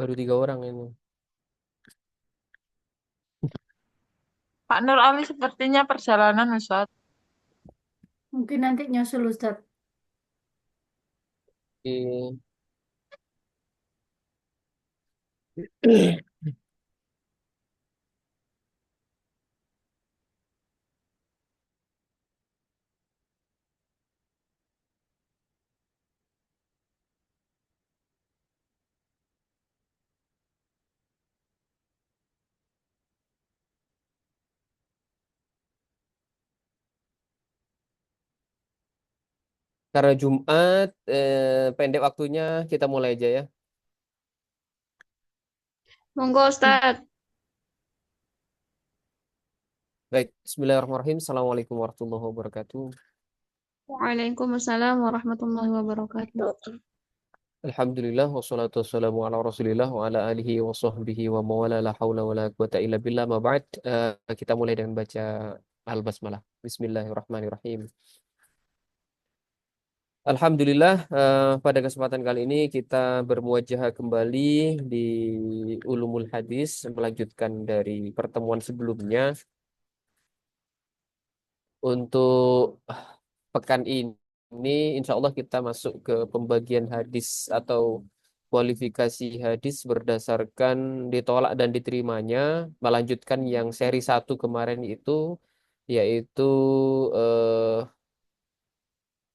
Baru 3 orang ini. Pak Nur Ali sepertinya perjalanan, Ustaz. Mungkin nanti nyusul Ustaz. Oke. Karena Jumat pendek waktunya, kita mulai aja ya. Monggo, Ustaz. Baik, Bismillahirrahmanirrahim. Assalamualaikum warahmatullahi wabarakatuh. Waalaikumsalam warahmatullahi wabarakatuh. Alhamdulillah, wassalatu wassalamu ala rasulillah wa ala alihi wa sahbihi wa mawala la hawla wa la quwata illa billah ma ba'd. Kita mulai dengan baca Al-Basmalah. Bismillahirrahmanirrahim. Alhamdulillah, pada kesempatan kali ini kita bermuajah kembali di Ulumul Hadis, melanjutkan dari pertemuan sebelumnya. Untuk pekan ini, insya Allah kita masuk ke pembagian hadis atau kualifikasi hadis berdasarkan ditolak dan diterimanya, melanjutkan yang seri 1 kemarin itu, yaitu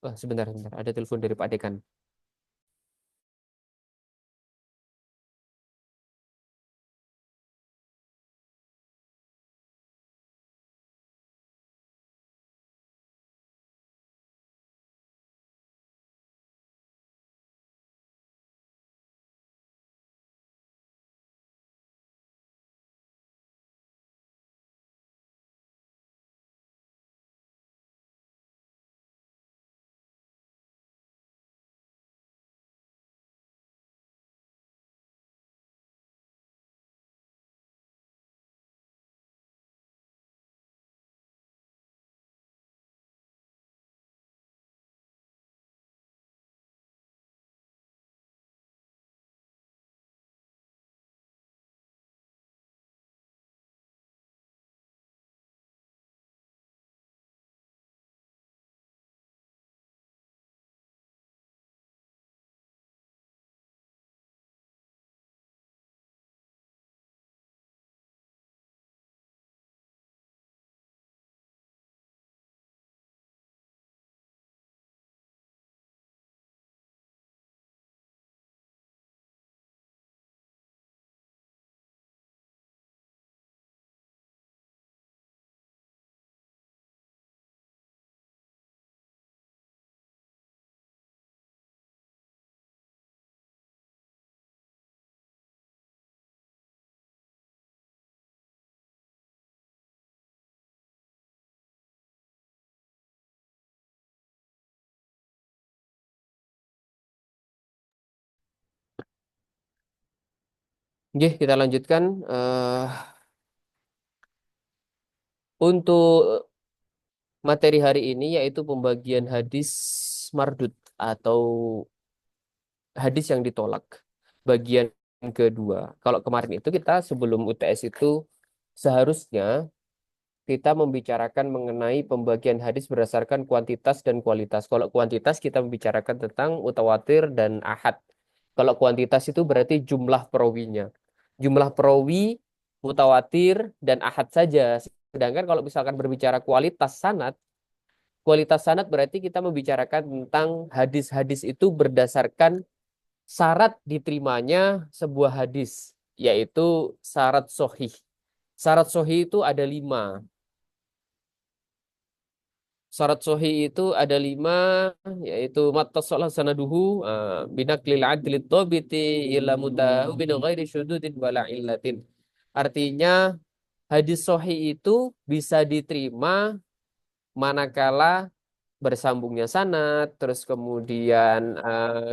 sebentar, sebentar, ada telepon dari Pak Dekan. Oke, kita lanjutkan. Untuk materi hari ini yaitu pembagian hadis mardud atau hadis yang ditolak. Bagian kedua. Kalau kemarin itu kita sebelum UTS itu seharusnya kita membicarakan mengenai pembagian hadis berdasarkan kuantitas dan kualitas. Kalau kuantitas kita membicarakan tentang mutawatir dan ahad. Kalau kuantitas itu berarti jumlah perawinya. Jumlah perawi, mutawatir, dan ahad saja. Sedangkan kalau misalkan berbicara kualitas sanad berarti kita membicarakan tentang hadis-hadis itu berdasarkan syarat diterimanya sebuah hadis, yaitu syarat sohih. Syarat sohih itu ada 5. Syarat sohih itu ada 5, yaitu mattasalah sanaduhu binaklil adli thabiti ila mutahu bin ghairi syududin wala illatin. Artinya hadis sohih itu bisa diterima manakala bersambungnya sanad, terus kemudian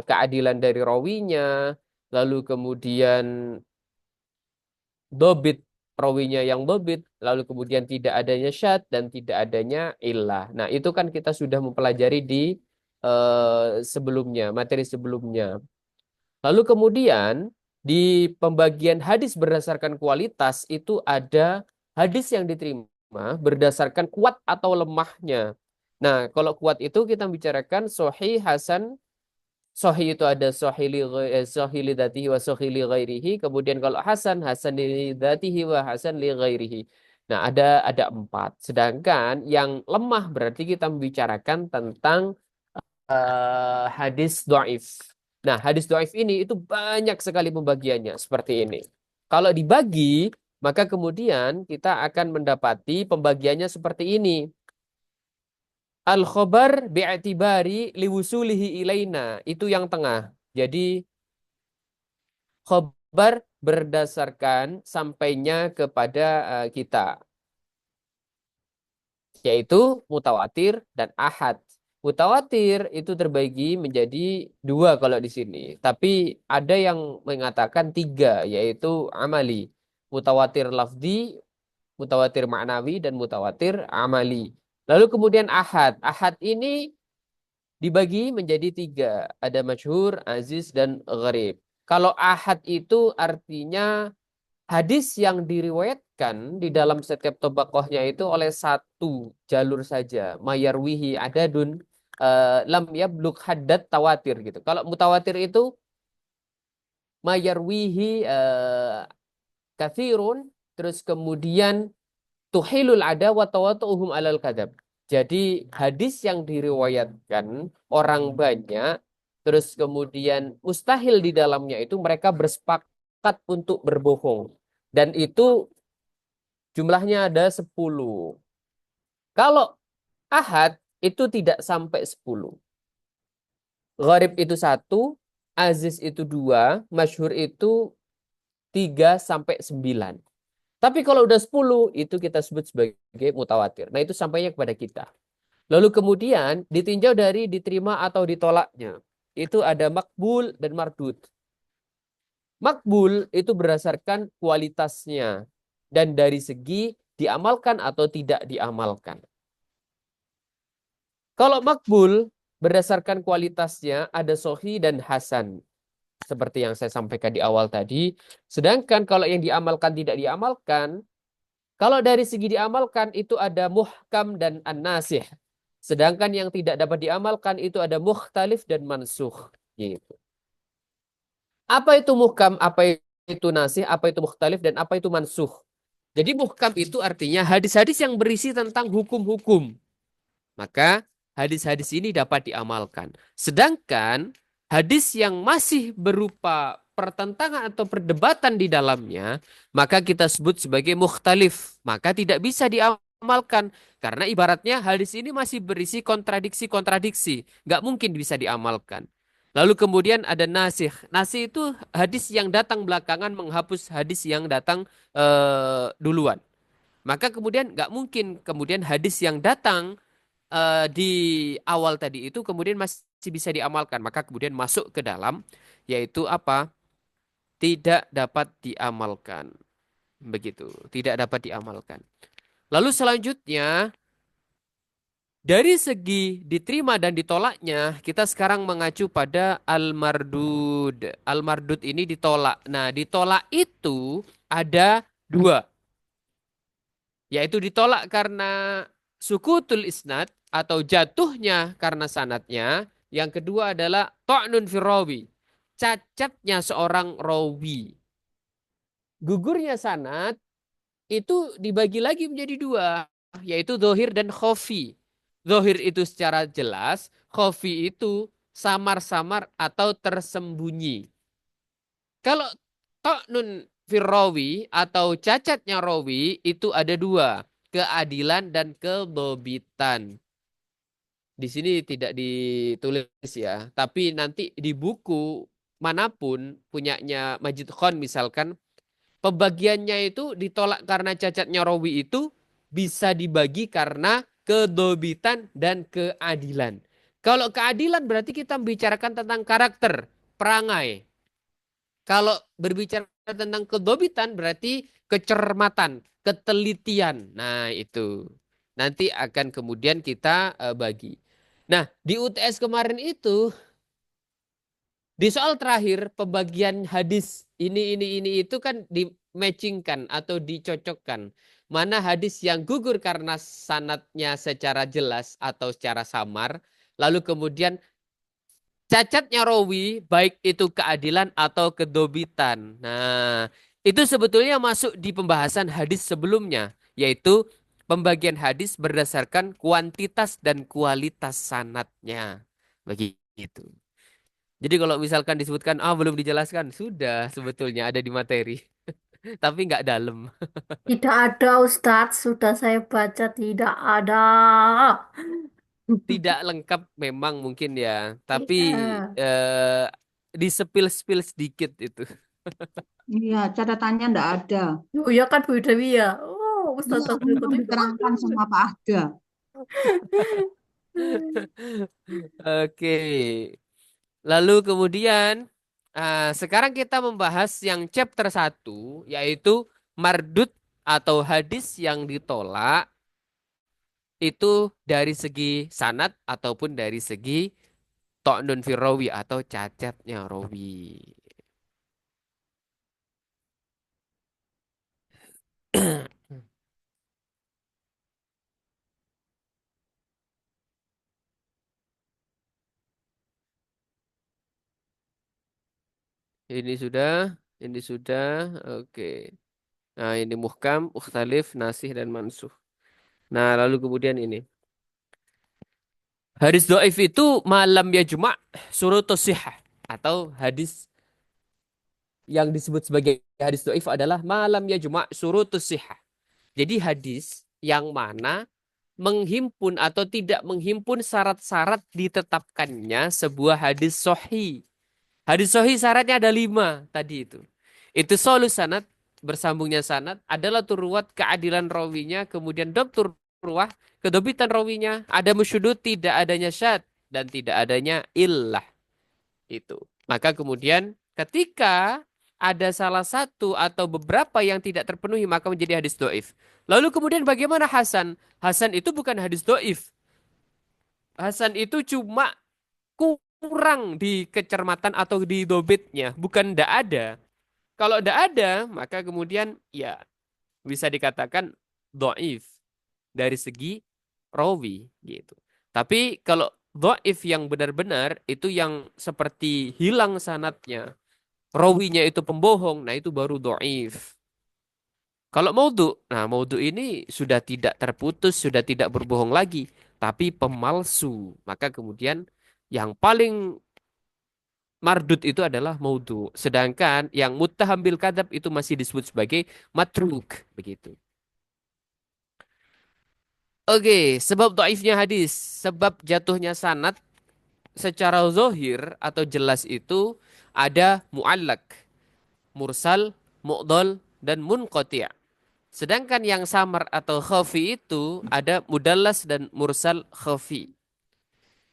keadilan dari rawinya, lalu kemudian dobit rawinya yang dobit, lalu kemudian tidak adanya syad dan tidak adanya illah. Nah, itu kan kita sudah mempelajari di sebelumnya, materi sebelumnya. Lalu kemudian Di pembagian hadis berdasarkan kualitas itu ada hadis yang diterima berdasarkan kuat atau lemahnya. Nah, kalau kuat itu kita bicarakan sahih, hasan. Sahih itu ada sahih li dzatihi wa sahih li ghairihi. Kemudian kalau hasan, hasan li dzatihi wa hasan li ghairihi. Nah, ada empat. Sedangkan yang lemah berarti kita membicarakan tentang hadis do'if. Nah, hadis do'if ini itu banyak sekali pembagiannya seperti ini. Kalau dibagi, maka kemudian kita akan mendapati pembagiannya seperti ini. Al-khobar bi'atibari liwusulihi ilaina. Itu yang tengah. Jadi, khobar berdasarkan sampainya kepada kita, yaitu mutawatir dan ahad. Mutawatir itu terbagi menjadi dua kalau di sini, tapi ada yang mengatakan tiga, yaitu amali, mutawatir lafzi, mutawatir ma'nawi, dan mutawatir amali. Lalu kemudian ahad. Ahad ini dibagi menjadi tiga, ada masyhur, aziz, dan gharib. Kalau ahad itu artinya hadis yang diriwayatkan di dalam setiap tobakohnya itu oleh satu jalur saja. Mayarwihi adadun lam yablugh haddad tawatir gitu. Kalau mutawatir itu mayarwihi kathirun, terus kemudian tuhilul ada wa tawatu'uhum alal kadab. Jadi hadis yang diriwayatkan orang banyak, terus kemudian mustahil di dalamnya itu mereka bersepakat untuk berbohong. Dan itu jumlahnya ada 10. Kalau ahad itu tidak sampai 10. Gharib itu satu, aziz itu dua, masyhur itu 3 sampai 9. Tapi kalau udah 10 itu kita sebut sebagai mutawatir. Nah, itu sampainya kepada kita. Lalu kemudian ditinjau dari diterima atau ditolaknya. Itu ada makbul dan mardud. Makbul itu berdasarkan kualitasnya dan dari segi diamalkan atau tidak diamalkan. Kalau makbul berdasarkan kualitasnya ada sohi dan hasan. Seperti yang saya sampaikan di awal tadi. Sedangkan kalau yang diamalkan tidak diamalkan, kalau dari segi diamalkan itu ada muhkam dan an-nasih. Sedangkan yang tidak dapat diamalkan itu ada mukhtalif dan mansukh. Gitu. Apa itu muhkam, apa itu nasih, apa itu mukhtalif, dan apa itu mansukh? Jadi muhkam itu artinya hadis-hadis yang berisi tentang hukum-hukum. Maka hadis-hadis ini dapat diamalkan. Sedangkan hadis yang masih berupa pertentangan atau perdebatan di dalamnya, maka kita sebut sebagai mukhtalif. Maka tidak bisa diamalkan. Karena ibaratnya hadis ini masih berisi kontradiksi-kontradiksi. Nggak mungkin bisa diamalkan. Lalu kemudian ada nasih. Nasih itu hadis yang datang belakangan menghapus hadis yang datang duluan. Maka kemudian nggak mungkin kemudian hadis yang datang di awal tadi itu kemudian masih bisa diamalkan. Maka kemudian masuk ke dalam yaitu apa? Tidak dapat diamalkan. Begitu, tidak dapat diamalkan. Lalu selanjutnya dari segi diterima dan ditolaknya, kita sekarang mengacu pada al-mardud. Al-mardud ini ditolak. Nah, ditolak itu ada dua. Yaitu ditolak karena sukutul isnad atau jatuhnya karena sanatnya. Yang kedua adalah ta'nun firrawi. Cacatnya seorang rawi. Gugurnya sanad itu dibagi lagi menjadi dua. Yaitu zohir dan khofi. Zohir itu secara jelas, khofi itu samar-samar atau tersembunyi. Kalau ta'nun firrawi atau cacatnya rawi itu ada dua, keadilan dan kedobitan. Di sini tidak ditulis ya, tapi nanti di buku manapun punyanya Majid Khan misalkan, pembagiannya itu ditolak karena cacatnya rawi itu bisa dibagi karena kedobitan dan keadilan. Kalau keadilan berarti kita membicarakan tentang karakter, perangai. Kalau berbicara tentang kedobitan berarti kecermatan, ketelitian. Nah, itu. Nanti akan kemudian kita bagi. Nah, di UTS kemarin itu Di soal terakhir, pembagian hadis ini itu kan di-matchingkan atau dicocokkan. Mana hadis yang gugur karena sanatnya secara jelas atau secara samar, lalu kemudian cacatnya rawi, baik itu keadilan atau kedobitan. Nah, itu sebetulnya masuk di pembahasan hadis sebelumnya, yaitu pembagian hadis berdasarkan kuantitas dan kualitas sanatnya. Begitu. Jadi kalau misalkan disebutkan, belum dijelaskan, sudah sebetulnya ada di materi, tapi nggak dalam. Tidak ada Ustadz, sudah saya baca tidak ada. Tidak lengkap memang mungkin ya, tapi Iya. eh, disepil-sepil sedikit itu. Iya, catatannya enggak ada. Oh ya kan Bu Dewi ya. Oh, Iya, Ustadz ini Abdul kan Qadir. diterangkan sama Pak Ahda. Oke. Lalu kemudian sekarang kita membahas yang chapter satu, yaitu mardut atau hadis yang ditolak itu dari segi sanad ataupun dari segi to'nun fi rawi atau cacatnya rawi. Ini sudah, ini sudah, oke. Nah, ini muhkam, mukhtalif, nasih, dan mansuh. Nah, lalu kemudian ini. Hadis do'if itu malam ya juma' surutus sihah. Atau hadis yang disebut sebagai hadis do'if adalah malam ya juma' surutus sihah. Jadi hadis yang mana menghimpun atau tidak menghimpun syarat-syarat ditetapkannya sebuah hadis sohi. Hadis sahih syaratnya ada 5 tadi itu. Itu solus sanad, bersambungnya sanad, adalah turwat keadilan rawinya, kemudian dobtur ruwah, kedobitan rawinya, ada musyudud, tidak adanya syad, dan tidak adanya illah. Itu. Maka kemudian ketika ada salah satu atau beberapa yang tidak terpenuhi, maka menjadi hadis doif. Lalu kemudian bagaimana Hasan? Hasan itu bukan hadis doif. Hasan itu cuma kurang di kecermatan atau di dobitnya, bukan ndak ada. Kalau ndak ada, maka kemudian ya bisa dikatakan doif dari segi rawi gitu. Tapi kalau doif yang benar-benar itu yang seperti hilang sanatnya, rawinya itu pembohong, nah itu baru doif. Kalau maudhu, nah maudhu ini sudah tidak terputus, sudah tidak berbohong lagi, tapi pemalsu. Maka kemudian yang paling mardut itu adalah maudhu. Sedangkan yang muttaham bil kadzab itu masih disebut sebagai matruk. Begitu. Oke, sebab dhaifnya hadis, sebab jatuhnya sanad secara zohir atau jelas itu ada muallak, mursal, mu'dal, dan munqati'. Sedangkan yang samar atau khafi itu ada mudallas dan mursal khafi.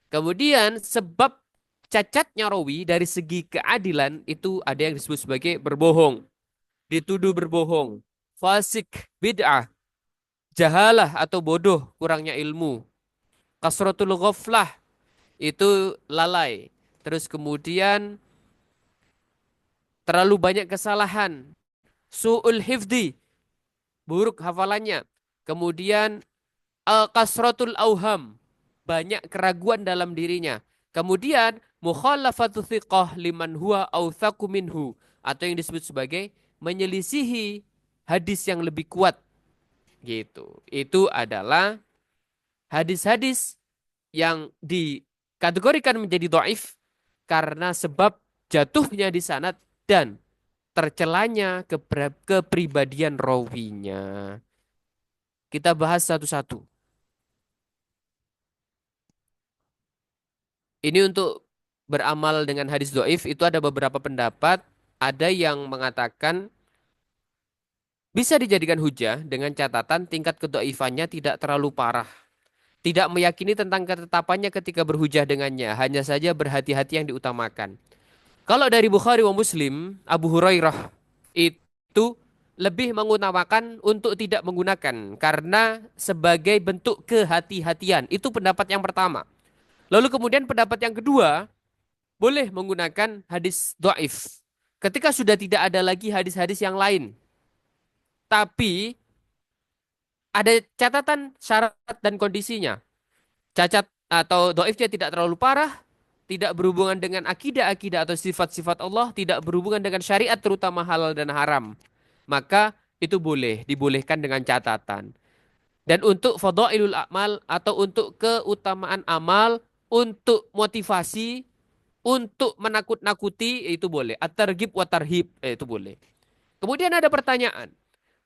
Kemudian sebab cacatnya rawi dari segi keadilan itu ada yang disebut sebagai berbohong, dituduh berbohong, fasik, bid'ah, jahalah atau bodoh, kurangnya ilmu, kasratul ghaflah itu lalai. Terus kemudian terlalu banyak kesalahan, su'ul hifdi, buruk hafalannya. Kemudian kasratul auham, banyak keraguan dalam dirinya. Kemudian mukhalafatu thiqah liman huwa autsaku minhu, atau yang disebut sebagai menyelisihi hadis yang lebih kuat gitu. Itu adalah hadis-hadis yang dikategorikan menjadi dhaif karena sebab jatuhnya di sanad dan tercelanya kepribadian rawinya. Kita bahas satu-satu. Ini untuk beramal dengan hadis doif itu ada beberapa pendapat. Ada yang mengatakan bisa dijadikan hujah dengan catatan tingkat kedoifannya tidak terlalu parah. Tidak meyakini tentang ketetapannya ketika berhujah dengannya. Hanya saja berhati-hati yang diutamakan. Kalau dari Bukhari wa Muslim, Abu Hurairah itu lebih mengutamakan untuk tidak menggunakan. Karena sebagai bentuk kehati-hatian. Itu pendapat yang pertama. Lalu kemudian pendapat yang kedua, boleh menggunakan hadis dhaif. Ketika sudah tidak ada lagi hadis-hadis yang lain. Tapi ada catatan syarat dan kondisinya. Cacat atau dhaifnya tidak terlalu parah, tidak berhubungan dengan akidah-akidah atau sifat-sifat Allah, tidak berhubungan dengan syariat terutama halal dan haram. Maka itu boleh, dibolehkan dengan catatan. Dan untuk fadailul amal atau untuk keutamaan amal, untuk motivasi, untuk menakut-nakuti itu boleh. At-targhib wa tarhib itu boleh. Kemudian ada pertanyaan,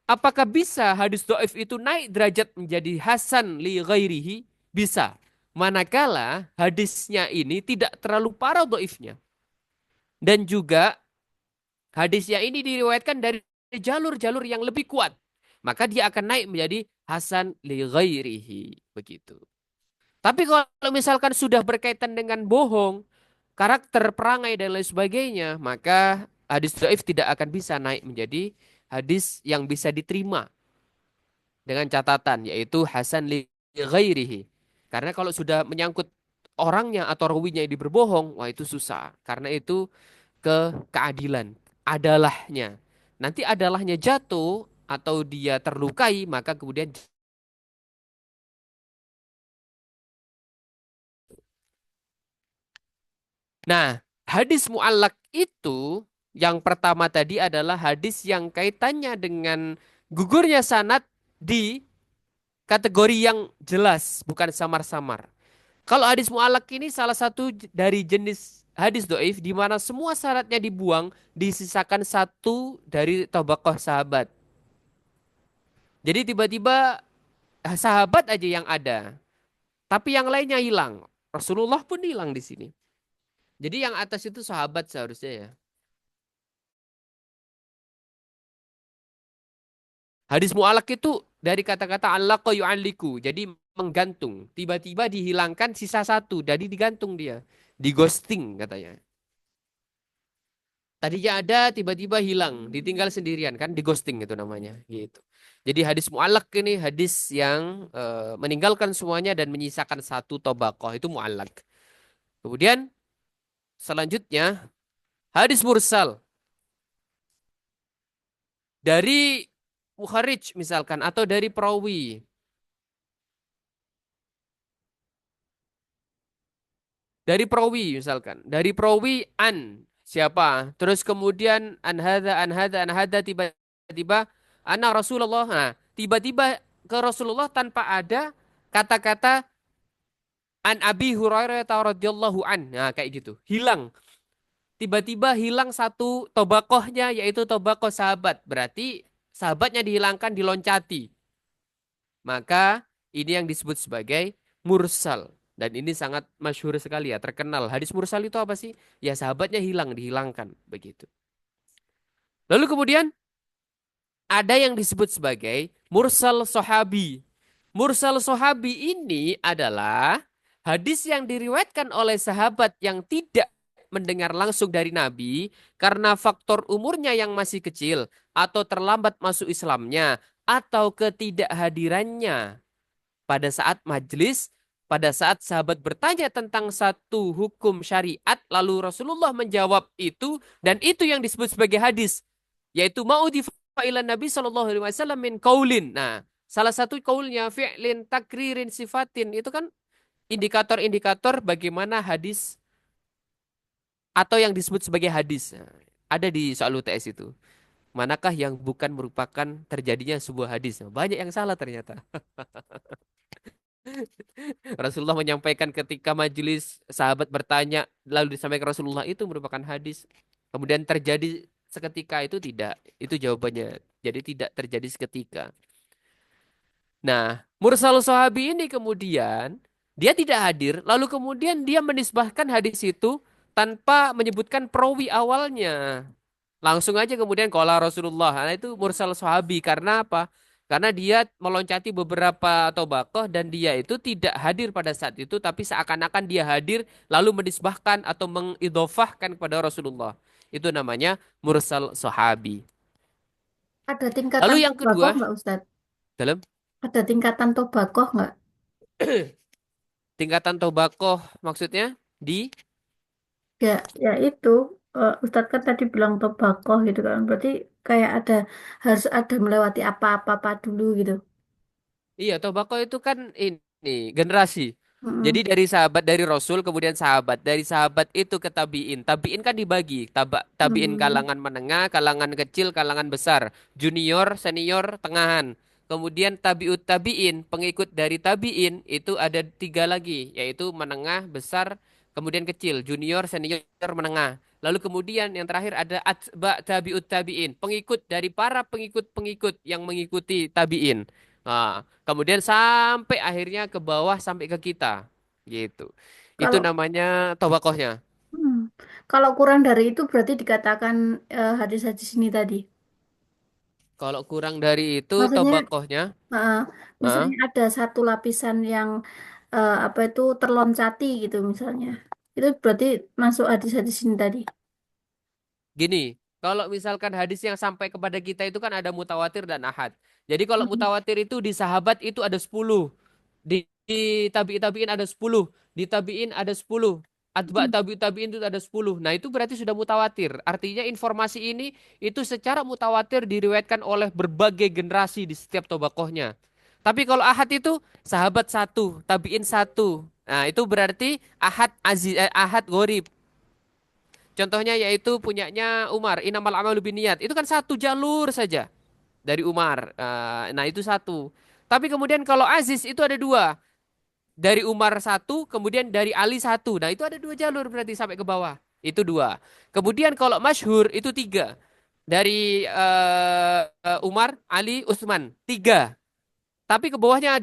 apakah bisa hadis dhaif itu naik derajat menjadi hasan li ghairihi? Bisa. Manakala hadisnya ini tidak terlalu parah dhaifnya. Dan juga hadisnya ini diriwayatkan dari jalur-jalur yang lebih kuat. Maka dia akan naik menjadi hasan li ghairihi. Begitu. Tapi kalau misalkan sudah berkaitan dengan bohong, karakter perangai dan lain sebagainya, maka hadis dhaif tidak akan bisa naik menjadi hadis yang bisa diterima dengan catatan yaitu hasan li ghairihi. Karena kalau sudah menyangkut orangnya atau rawinya yang berbohong, wah itu susah. Karena itu keadilan, adalahnya. Nanti adalahnya jatuh atau dia terlukai, maka kemudian nah, hadis mu'allak itu yang pertama tadi adalah hadis yang kaitannya dengan gugurnya sanad di kategori yang jelas, bukan samar-samar. Kalau hadis mu'allak ini salah satu dari jenis hadis do'if di mana semua syaratnya dibuang, disisakan satu dari tabaqah sahabat. Jadi tiba-tiba sahabat aja yang ada, tapi yang lainnya hilang. Rasulullah pun hilang di sini. Jadi yang atas itu sahabat seharusnya ya. Hadis mu'alak itu dari kata-kata allaqa yu'alliku. Jadi menggantung. Tiba-tiba dihilangkan sisa satu. Jadi digantung dia. Di ghosting katanya. Tadinya ada tiba-tiba hilang. Ditinggal sendirian kan. Di ghosting itu namanya. Gitu. Jadi hadis mu'alak ini hadis yang meninggalkan semuanya dan menyisakan satu tobaqoh. Itu mu'alak. Kemudian selanjutnya hadis mursal. Dari mukharij misalkan. Atau dari perawi. Dari perawi misalkan. Dari perawi an siapa? Terus kemudian an hada tiba-tiba anak Rasulullah. Nah, tiba-tiba ke Rasulullah tanpa ada kata-kata an Abi Hurairah radhiyallahu an. Nah, kayak gitu. Hilang. Tiba-tiba hilang satu tobakohnya yaitu tobakoh sahabat. Berarti sahabatnya dihilangkan, diloncati. Maka ini yang disebut sebagai mursal. Dan ini sangat masyhur sekali ya, terkenal. Hadis mursal itu apa sih? Ya sahabatnya hilang, dihilangkan. Begitu. Lalu kemudian ada yang disebut sebagai mursal sahabi. Mursal sahabi ini adalah hadis yang diriwayatkan oleh sahabat yang tidak mendengar langsung dari Nabi karena faktor umurnya yang masih kecil atau terlambat masuk Islamnya atau ketidakhadirannya pada saat majelis, pada saat sahabat bertanya tentang satu hukum syariat, lalu Rasulullah menjawab itu, dan itu yang disebut sebagai hadis, yaitu ma'udhifa Nabi Shallallahu Alaihi Wasallam min kaulin. Nah, salah satu kaulnya fi'lin, takririn, sifatin, itu kan indikator-indikator bagaimana hadis atau yang disebut sebagai hadis. Nah, ada di soal UTS itu. Manakah yang bukan merupakan terjadinya sebuah hadis? Nah, banyak yang salah ternyata. Rasulullah menyampaikan ketika majelis sahabat bertanya lalu disampaikan Rasulullah itu merupakan hadis. Kemudian terjadi seketika itu tidak. Itu jawabannya. Jadi tidak terjadi seketika. Nah, mursal sahabi ini kemudian dia tidak hadir lalu kemudian dia menisbahkan hadis itu tanpa menyebutkan perawi awalnya. Langsung aja kemudian qala Rasulullah. Nah, itu mursal sahabi karena apa? Karena dia meloncati beberapa tobakoh dan dia itu tidak hadir pada saat itu tapi seakan-akan dia hadir lalu menisbahkan atau mengidhofahkan kepada Rasulullah. Itu namanya mursal sahabi. Ada tingkatan Lalu yang tobagoh kedua, nggak Ustadz? dalam Ada tingkatan tobagoh nggak? tingkatan tobakoh maksudnya di Ya, ya itu Ustadz kan tadi bilang tobakoh gitu kan. Berarti kayak harus ada melewati apa-apa dulu gitu. Iya, tobako itu kan ini generasi. Jadi Mm-mm. dari sahabat dari Rasul kemudian sahabat, dari sahabat itu ke tabiin. Tabiin kan dibagi, tabiin Hmm. kalangan menengah, kalangan kecil, kalangan besar, junior, senior, tengahan. Kemudian tabiut tabiin, pengikut dari tabiin itu ada tiga lagi, yaitu menengah, besar, kemudian kecil, junior, senior, menengah. Lalu kemudian yang terakhir ada atba tabiut tabiin, pengikut dari para pengikut-pengikut yang mengikuti tabiin. Nah, kemudian sampai akhirnya ke bawah sampai ke kita. Gitu. Itu Kalau namanya tobakohnya. hmm, kalau kurang dari itu berarti dikatakan hadis-hadis ini tadi. Kalau kurang dari itu Maksudnya tobakohnya, eh, ah, misalnya ada satu lapisan yang apa itu terloncati gitu misalnya. Itu berarti masuk hadis-hadis ini tadi. gini. Kalau misalkan hadis yang sampai kepada kita itu kan ada mutawatir dan ahad. Jadi kalau Hmm. mutawatir itu di sahabat itu ada 10. Di tabi'in ada 10. Di tabi'in ada 10. Atba tabi'in itu ada 10. Nah, itu berarti sudah mutawatir. Artinya informasi ini itu secara mutawatir diriwayatkan oleh berbagai generasi di setiap tobakohnya. Tapi kalau ahad itu sahabat satu, tabi'in satu. Nah, itu berarti ahad aziz, ahad gharib. Contohnya yaitu punyanya Umar, Innamal a'malu binniyat. Itu kan satu jalur saja dari Umar. Nah, itu satu. Tapi kemudian kalau Aziz itu ada dua. Dari Umar satu, kemudian dari Ali satu. Nah, itu ada dua jalur berarti sampai ke bawah. Itu dua. Kemudian kalau masyhur itu tiga. Dari Umar, Ali, Utsman. Tiga. Tapi ke bawahnya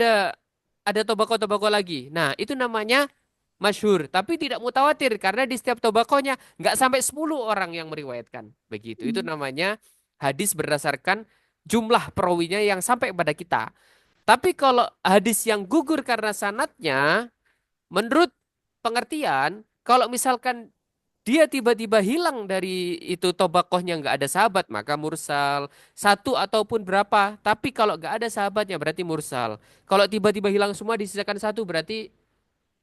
ada tobako-tobako lagi. Nah, itu namanya masyhur. Tapi tidak mutawatir. Karena di setiap tobakonya nggak sampai 10 orang yang meriwayatkan. Begitu. Itu namanya hadis berdasarkan jumlah perawinya yang sampai pada kita. Tapi kalau hadis yang gugur karena sanatnya, menurut pengertian, kalau misalkan dia tiba-tiba hilang dari itu tobakohnya nggak ada sahabat, maka mursal. Satu ataupun berapa. Tapi kalau nggak ada sahabatnya berarti mursal. Kalau tiba-tiba hilang semua disisakan satu berarti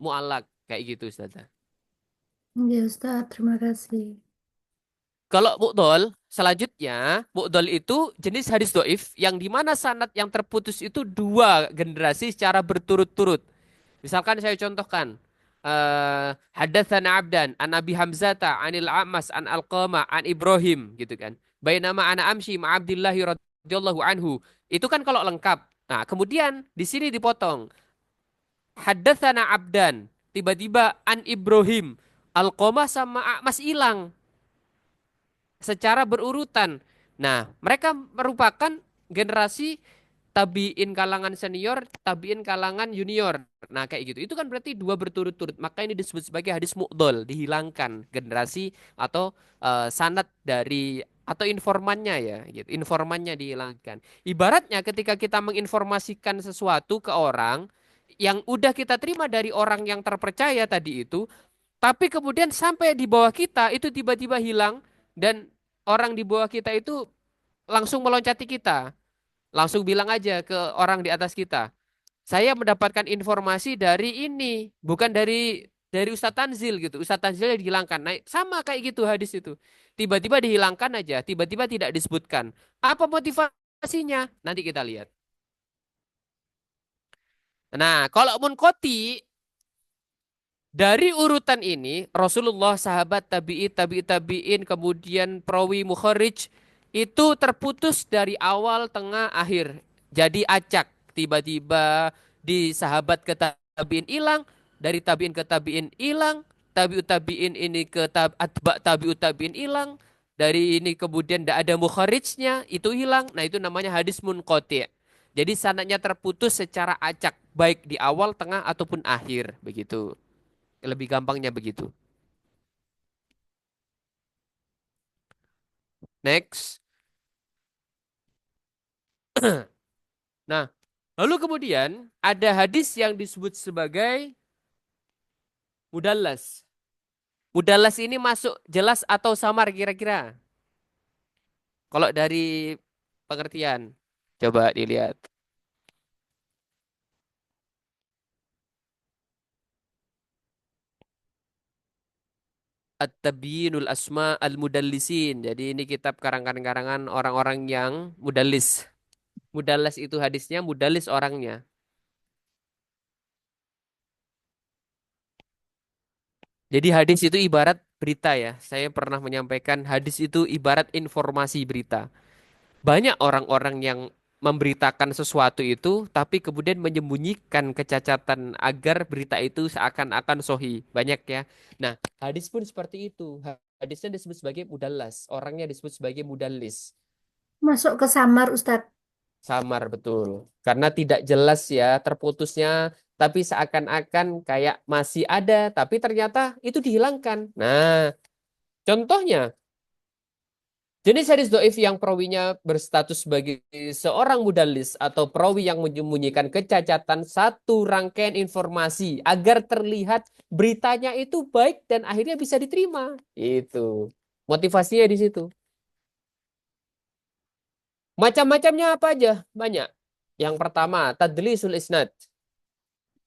mu'allak. Kayak gitu Ustaz. Ya Ustaz, terima kasih. Kalau mu'dol, selanjutnya, mu'dol itu jenis hadis doif yang dimana sanad yang terputus itu dua generasi secara berturut-turut. Misalkan saya contohkan, hadatsana Abdan an Abi Hamzata anil A'mas an Alqama an Ibrahim gitu kan. Bainama ana amshi ma Abdillahi radhiyallahu anhu. Itu kan kalau lengkap. Nah, kemudian di sini dipotong. Hadatsana Abdan, tiba-tiba an Ibrahim. Alqama sama A'mas hilang secara berurutan. Nah, mereka merupakan generasi tabiin kalangan senior, tabiin kalangan junior. Nah, kayak gitu. Itu kan berarti dua berturut-turut. Maka ini disebut sebagai hadis mu'dol, dihilangkan generasi atau sanad dari atau informannya ya, gitu. Informannya dihilangkan. Ibaratnya ketika kita menginformasikan sesuatu ke orang yang udah kita terima dari orang yang terpercaya tadi itu, tapi kemudian sampai di bawah kita itu tiba-tiba hilang dan orang di bawah kita itu langsung meloncati kita. Langsung bilang aja ke orang di atas kita. Saya mendapatkan informasi dari ini, bukan dari Ustadz Tanzil gitu. Ustadz Tanzil dihilangkan. Nah, sama kayak gitu hadis itu. Tiba-tiba dihilangkan aja, tiba-tiba tidak disebutkan. Apa motivasinya? Nanti kita lihat. Nah, kalau munqati dari urutan ini, Rasulullah, sahabat, tabi'in, kemudian perawi mukharij, itu terputus dari awal, tengah, akhir. Jadi acak. Tiba-tiba di sahabat ke tabi'in hilang, dari tabi'in ke tabi'in hilang, tabi'ut tabi'in ini ke atba tabi'ut tabi'in hilang, dari ini kemudian tidak ada mukharijnya, itu hilang. Nah itu namanya hadis munqati'. Jadi sanadnya terputus secara acak, baik di awal, tengah, ataupun akhir. Begitu. Lebih gampangnya begitu. Next. Nah, lalu kemudian ada hadis yang disebut sebagai mudallas. Mudallas ini masuk jelas atau samar kira-kira? Kalau dari pengertian, coba dilihat. At-Tabyinul Asma Al-Mudallisin. Jadi ini kitab karangan-karangan orang-orang yang mudallis. Mudallis itu hadisnya, mudallis orangnya. Jadi hadis itu ibarat berita ya. Saya pernah menyampaikan hadis itu ibarat informasi berita. Banyak orang-orang yang memberitakan sesuatu itu, tapi kemudian menyembunyikan kecacatan agar berita itu seakan-akan sohi. Banyak ya. Nah, hadis pun seperti itu. Hadisnya disebut sebagai mudallas. Orangnya disebut sebagai mudallis. Masuk ke samar, Ustadz. Samar betul. Karena tidak jelas ya terputusnya, tapi seakan-akan kayak masih ada, tapi ternyata itu dihilangkan. Nah, contohnya jenis hadis doif yang perawinya berstatus sebagai seorang mudallis atau perawi yang menyembunyikan kecacatan satu rangkaian informasi agar terlihat beritanya itu baik dan akhirnya bisa diterima. Itu motivasinya di situ. Macam-macamnya apa aja? Banyak. Yang pertama, tadlisul isnad.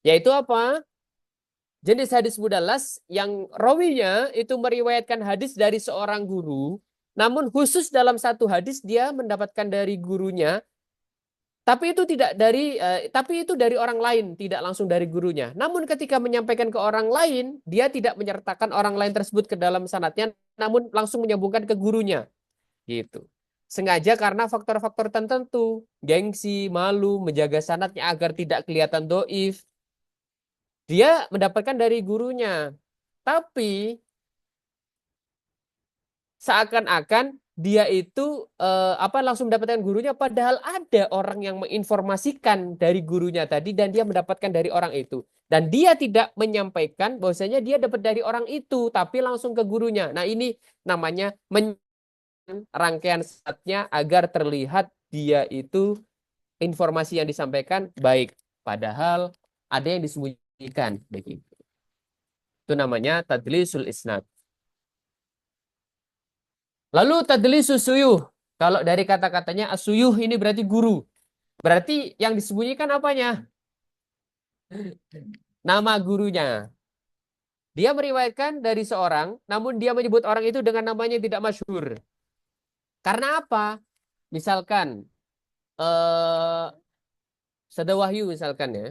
Yaitu apa? Jenis hadis mudallas yang rawinya itu meriwayatkan hadis dari seorang guru, namun khusus dalam satu hadis dia mendapatkan dari gurunya, tapi itu dari orang lain, tidak langsung dari gurunya. Namun ketika menyampaikan ke orang lain, dia tidak menyertakan orang lain tersebut ke dalam sanadnya, namun langsung menyambungkan ke gurunya, gitu. Sengaja karena faktor-faktor tertentu, gengsi, malu, menjaga sanadnya agar tidak kelihatan doif. Dia mendapatkan dari gurunya. Tapi seakan-akan dia itu langsung mendapatkan gurunya padahal ada orang yang menginformasikan dari gurunya tadi dan dia mendapatkan dari orang itu. Dan dia tidak menyampaikan bahwasanya dia dapat dari orang itu tapi langsung ke gurunya. Nah, ini namanya rangkaian satnya agar terlihat dia itu informasi yang disampaikan baik. Padahal ada yang disembunyikan begitu. Itu namanya tadlisul isnad. Lalu tadlisus suyuh. Kalau dari kata-katanya asuyuh ini berarti guru. Berarti yang disembunyikan apanya? Nama gurunya. Dia meriwayatkan dari seorang, namun dia menyebut orang itu dengan namanya yang tidak masyhur. Karena apa? Misalkan eh Ustadzah Wahyu misalkan ya,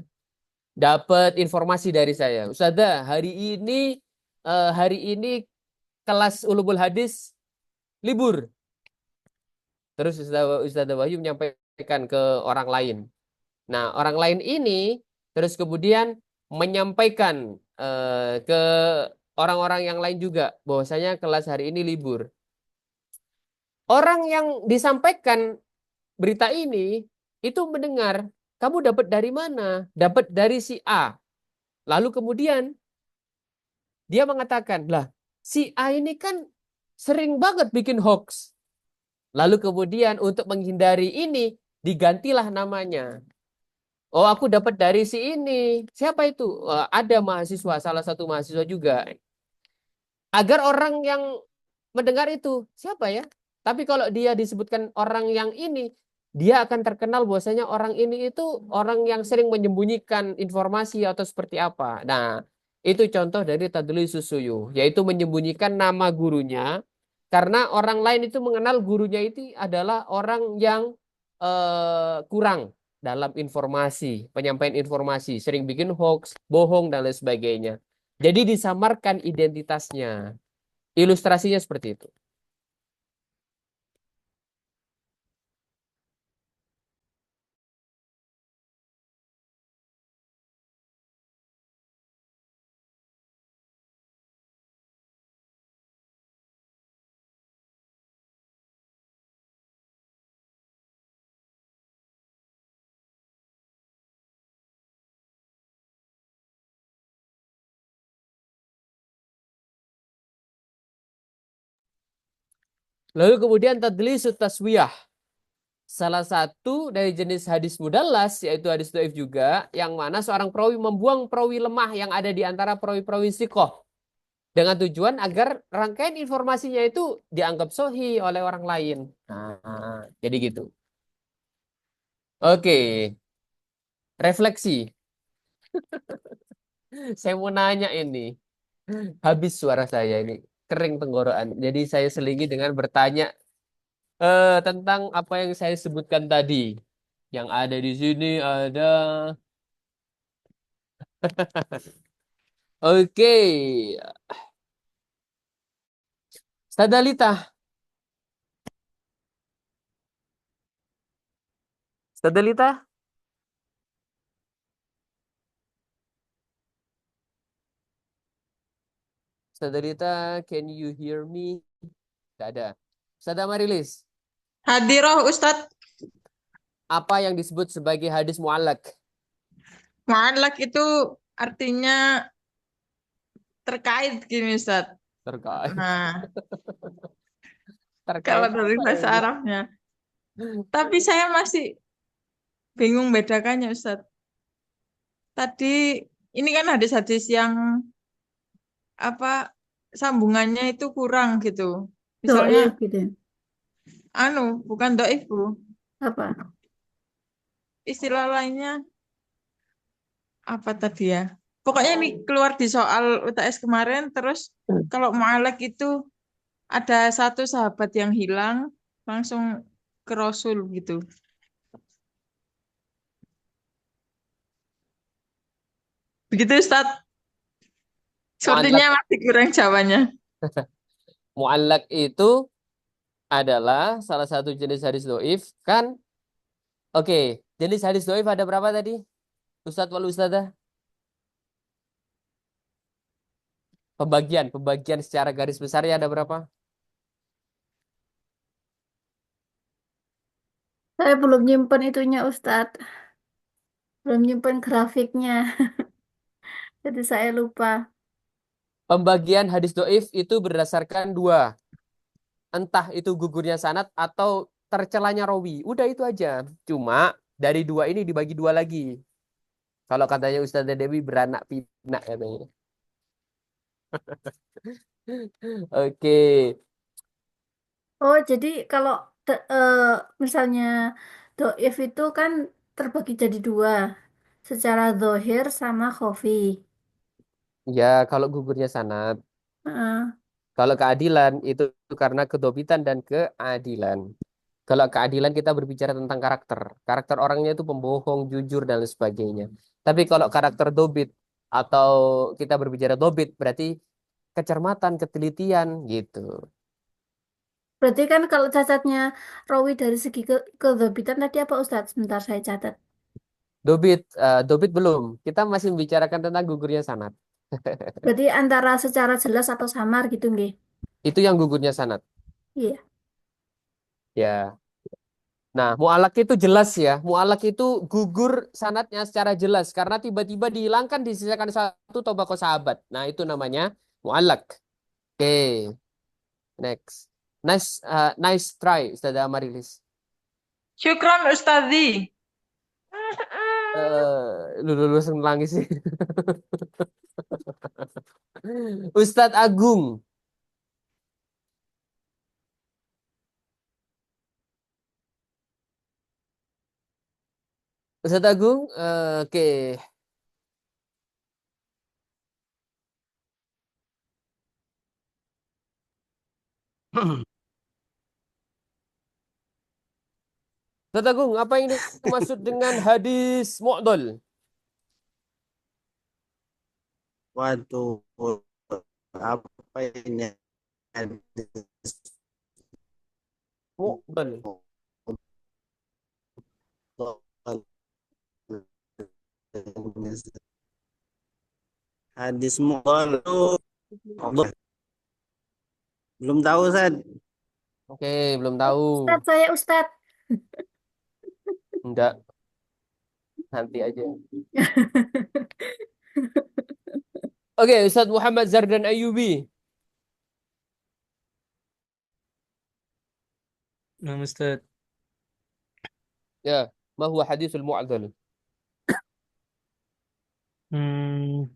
dapat informasi dari saya. Ustadzah, hari ini kelas ulumul hadis libur. Terus Ustadzah Wahyu menyampaikan ke orang lain. Nah, orang lain ini terus kemudian menyampaikan ke orang-orang yang lain juga bahwasanya kelas hari ini libur. Orang yang disampaikan berita ini itu mendengar, kamu dapat dari mana? Dapat dari si A. Lalu kemudian dia mengatakan, lah si A ini kan sering banget bikin hoax. Lalu kemudian untuk menghindari ini digantilah namanya. Oh, aku dapat dari si ini. Siapa itu? Ada mahasiswa, salah satu mahasiswa juga. Agar orang yang mendengar itu, siapa ya? Tapi kalau dia disebutkan orang yang ini, dia akan terkenal bahwasanya orang ini itu orang yang sering menyembunyikan informasi atau seperti apa. Nah, itu contoh dari tadlisus suyuh, yaitu menyembunyikan nama gurunya karena orang lain itu mengenal gurunya itu adalah orang yang kurang dalam informasi, penyampaian informasi, sering bikin hoax, bohong dan lain sebagainya. Jadi disamarkan identitasnya. Ilustrasinya seperti itu. Lalu kemudian tadlisut taswiyah. Salah satu dari jenis hadis mudallas, yaitu hadis dhaif juga, yang mana seorang perawi membuang perawi lemah yang ada di antara perawi-perawi sikoh. Dengan tujuan agar rangkaian informasinya itu dianggap sohi oleh orang lain. Nah, jadi gitu. Oke, refleksi. Saya mau nanya ini. Habis suara saya ini. kering tenggorokan. Jadi saya selingi dengan bertanya tentang apa yang saya sebutkan tadi. Yang ada di sini ada oke. Stadalita. Stadalita. Stadalita, can you hear me? Tidak ada. Sada Marilis, Hadiroh Ustadz. apa yang disebut sebagai hadis mu'allak? Mu'allak itu artinya terkait gini Ustadz. Terkait. Nah, kalau Terkait dari apa bahasa ini? Arabnya. Tapi saya masih bingung bedakannya Ustadz. Tadi ini kan hadis-hadis yang apa sambungannya itu kurang gitu. Misalnya Doif gitu. bukan doif Bu. Apa? Istilah lainnya apa tadi ya? Pokoknya ini keluar di soal UTS kemarin terus kalau mu'alak itu ada satu sahabat yang hilang langsung ke Rasul gitu. Begitu Ustadz. Mu'allak. Sepertinya masih kurang jawabannya. Mu'allak itu adalah salah satu jenis hadis doif kan? Oke, jenis hadis doif ada berapa tadi? Ustadz wal Ustadzah? Pembagian secara garis besarnya ada berapa? Saya belum nyimpen itunya Ustadz. Belum nyimpen grafiknya. Jadi saya lupa. Pembagian hadis doif itu berdasarkan dua. Entah itu gugurnya sanad atau tercelanya rawi. Udah itu aja. Cuma dari dua ini dibagi dua lagi. Kalau katanya Ustazah Dewi beranak pinak katanya. Oke. Oh, jadi kalau misalnya doif itu kan terbagi jadi dua. Secara zohir sama khofi. Ya, kalau gugurnya sanad. Heeh. Kalau keadilan itu karena kedobitan dan keadilan. Kalau keadilan kita berbicara tentang karakter. Karakter orangnya itu pembohong, jujur, dan lain sebagainya. Tapi kalau karakter dobit atau kita berbicara dobit berarti kecermatan, ketelitian gitu. Berarti kan kalau cacatnya rawi dari segi kezobitan tadi apa Ustadz? Sebentar saya catat. Dobit belum. Kita masih membicarakan tentang gugurnya sanad. Berarti antara secara jelas atau samar gitu nggih? Itu yang gugurnya sanad. Iya. Ya. Nah, mu'alak itu jelas ya. Mu'alak itu gugur sanadnya secara jelas karena tiba-tiba dihilangkan disisakan satu tobako sahabat. Nah, itu namanya mu'alak. Oke, next. Nice try, Ustazah Amarilis. Syukron Ustazi. Lu langsung nangis sih. Ustadz Agung. Ustadz Agung, oke. Ustadz Agung, apa yang dimaksud dengan hadis mu'dol? Waduh, apa ini? Mu'dol. Hadis mughal itu belum tahu Ustaz. Oke, belum tahu. Ustadz saya Ustadz. Enggak, nanti aja. Oke, Ustadz Muhammad Zardan Ayubi. Nah, Ustaz. Ya, ma huwa hadisul mu'dol? Hmm,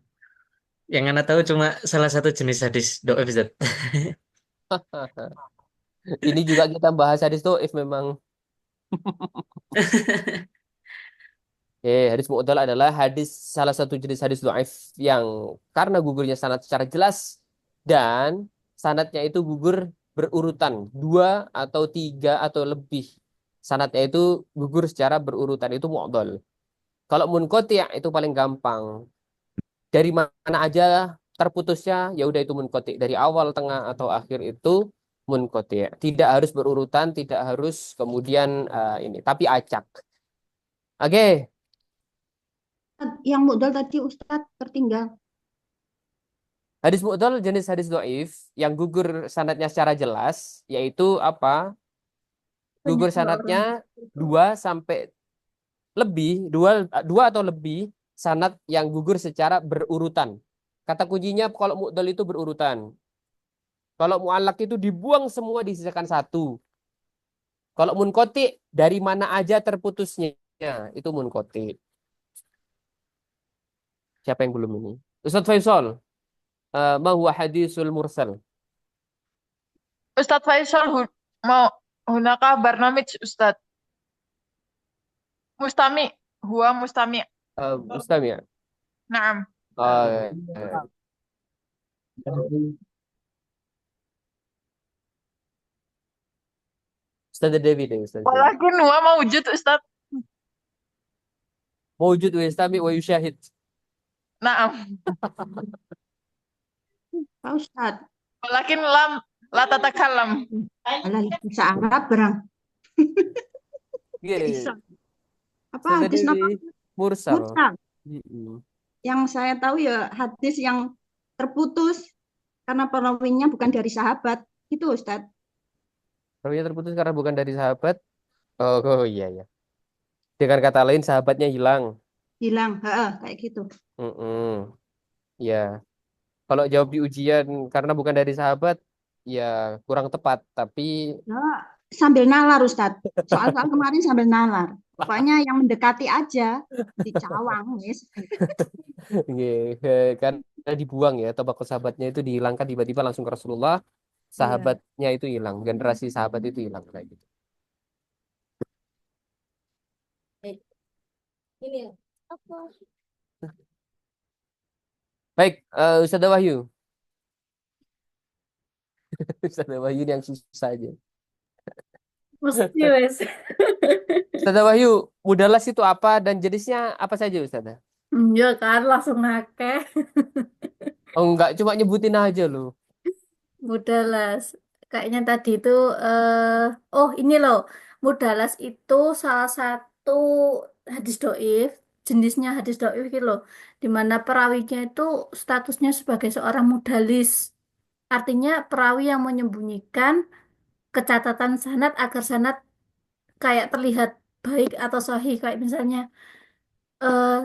yang Anda tahu cuma salah satu jenis hadis doa Ustaz. Ini juga kita bahas hadis doif memang. Hadis mu'dal adalah hadis salah satu jenis hadis dhaif yang karena gugurnya sanad secara jelas dan sanadnya itu gugur berurutan, 2 atau 3 atau lebih. Sanadnya itu gugur secara berurutan, itu mu'dhal. Kalau munqati' itu paling gampang. Dari mana aja terputusnya, ya udah itu munqati'. Dari awal, tengah, atau akhir itu munqati'. Tidak harus berurutan, tidak harus kemudian ini, tapi acak. Oke, Yang modal tadi Ustadz tertinggal. hadis mu'dhal jenis hadis dhaif yang gugur sanadnya secara jelas, yaitu apa? Gugur Penyebab sanadnya orang. 2 atau lebih sanad yang gugur secara berurutan. Kata kuncinya kalau mu'dhal itu berurutan. Kalau mu'allaq itu dibuang semua, disisakan satu. Kalau munqati, dari mana aja terputusnya, itu munqati. Siapa yang belum ini? Ustadz Faisal, ma huwa hadisul mursal? Ustadz Faisal mau hunaka barnamij Ustadz. Mustami. Huwa mustami. Ustadz ya? Naam. Ustadz Dewi deh, Ustadz Dewi. Walakin huwa mawujud Ustadz. Mawjud wa yastami wa yusyahid. Naam. Pak Ustadz, Walakin la tatakallam. alah bisa Arab barang. Gini, Bisa. Apa Ustadz hadis nama Dewi mursal. mursal? Mm-mm. Yang saya tahu ya hadis yang terputus karena perawinya bukan dari sahabat. Itu Ustadz. Rawinya terputus karena bukan dari sahabat. Oh iya ya. Dengan kata lain sahabatnya hilang. Bilang, kayak gitu. Mm-mm. Ya. Kalau jawab di ujian karena bukan dari sahabat, ya kurang tepat. Tapi Nah, sambil nalar Ustadz. Soal-soal kemarin sambil nalar. Pokoknya yang mendekati aja dicawang, wis. karena dibuang ya, tabaqo sahabatnya itu dihilangkan tiba-tiba langsung ke Rasulullah, Iya. sahabatnya itu hilang, generasi sahabat itu hilang kayak gitu. Ini apa? Baik, Ustadzah Wahyu. Ustadzah Wahyu ini yang susah aja. Mesti wes. Ustadzah Wahyu, mudalas itu apa dan jenisnya apa saja Ustadzah? Ya kan langsung akeh. Oh enggak, cuma nyebutin aja loh. Mudalas. Kayaknya tadi itu oh ini loh. Mudalas itu salah satu hadis doif, jenisnya hadis doif gitu loh. Di mana perawinya itu statusnya sebagai seorang mudalis. Artinya perawi yang menyembunyikan kecatatan sanad agar sanad kayak terlihat baik atau sahih, kayak eh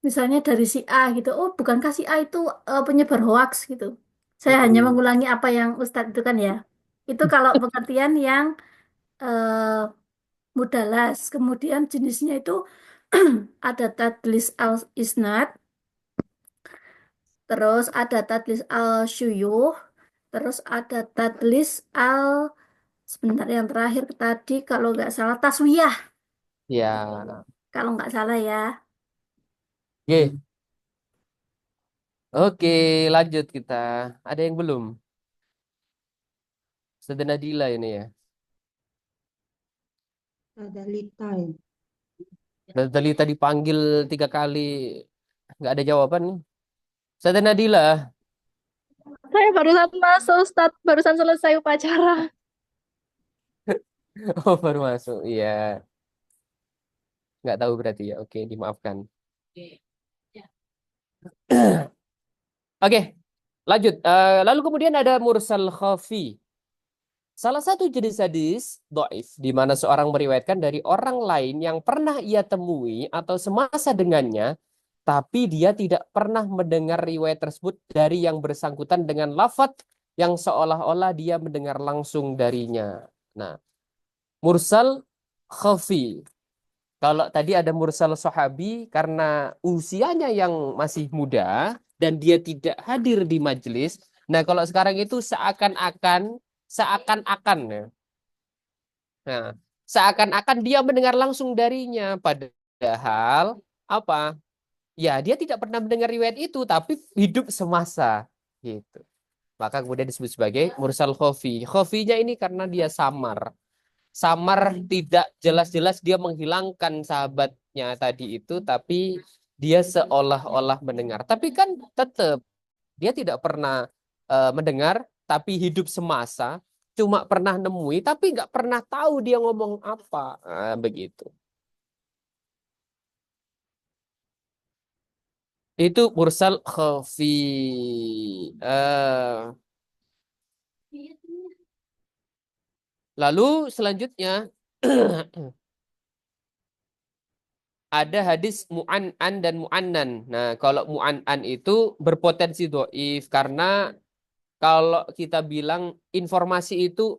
misalnya dari si A gitu. Oh, bukankah si A itu penyebar hoax gitu. Saya hanya Mm-mm. mengulangi apa yang Ustadz itu kan ya. Itu kalau pengertian yang eh, mudalas. Kemudian jenisnya itu ada tadlis al isnad, terus ada tadlis al syuyuh, terus ada tadlis al sebentar yang terakhir tadi kalau nggak salah taswiyah, Ya, kalau nggak salah ya. oke. Oke, lanjut kita. Ada yang belum? Ustadzah Nadila ini ya. Ada lita ya. Dalita dipanggil 3 kali, nggak ada jawaban nih. Ustadzah Nadila. Saya barusan masuk, Ustadz. Barusan selesai upacara. Oh, baru masuk. Iya, nggak tahu berarti ya. Oke, dimaafkan. Oke, lanjut. Lalu kemudian ada mursal khafi. Salah satu jenis hadis dhaif di mana seorang meriwayatkan dari orang lain yang pernah ia temui atau semasa dengannya, tapi dia tidak pernah mendengar riwayat tersebut dari yang bersangkutan dengan lafadz yang seolah-olah dia mendengar langsung darinya. Nah, mursal khafi. Kalau tadi ada mursal sahabi karena usianya yang masih muda dan dia tidak hadir di majelis. Nah, kalau sekarang itu seakan-akan ya. Nah, seakan-akan dia mendengar langsung darinya padahal apa? Ya, dia tidak pernah mendengar riwayat itu tapi hidup semasa gitu. maka kemudian disebut sebagai mursal khafi. Khafinya ini karena dia samar. Samar tidak jelas-jelas dia menghilangkan sahabatnya tadi itu, tapi dia seolah-olah mendengar. Tapi kan tetap dia tidak pernah mendengar, tapi hidup semasa cuma pernah nemui, tapi nggak pernah tahu dia ngomong apa. Nah, begitu. Itu mursal khafi. Eh, lalu selanjutnya ada hadis mu'an'an dan mu'annan. Nah, kalau mu'an'an itu berpotensi doif karena kalau kita bilang informasi itu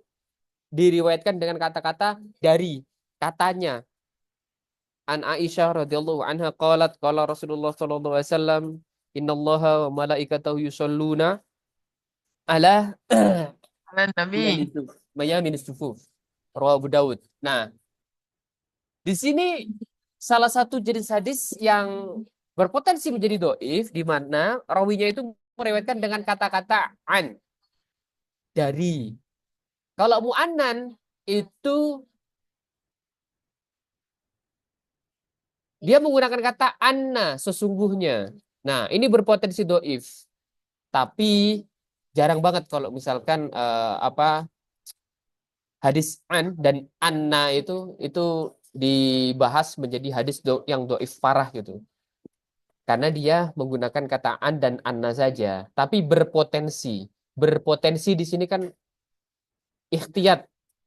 diriwayatkan dengan kata-kata dari katanya. An Aisyah radhiyallahu anha qalat qala Rasulullah sallallahu alaihi wasallam innallaha wa malaikatahu yusholluna ala Ala Nabi. mayamin sufuf. Rawahu Abu Daud. Nah, di sini salah satu jenis hadis yang berpotensi menjadi doif di mana rawinya itu meriwayatkan dengan kata-kata an dari. Kalau mu'annan itu dia menggunakan kata anna sesungguhnya. Nah, ini berpotensi doif. Tapi jarang banget kalau misalkan hadis an dan anna itu dibahas menjadi hadis yang doif parah gitu. Karena dia menggunakan kata an dan anna saja, tapi berpotensi. Berpotensi di sini kan ikhtiyat,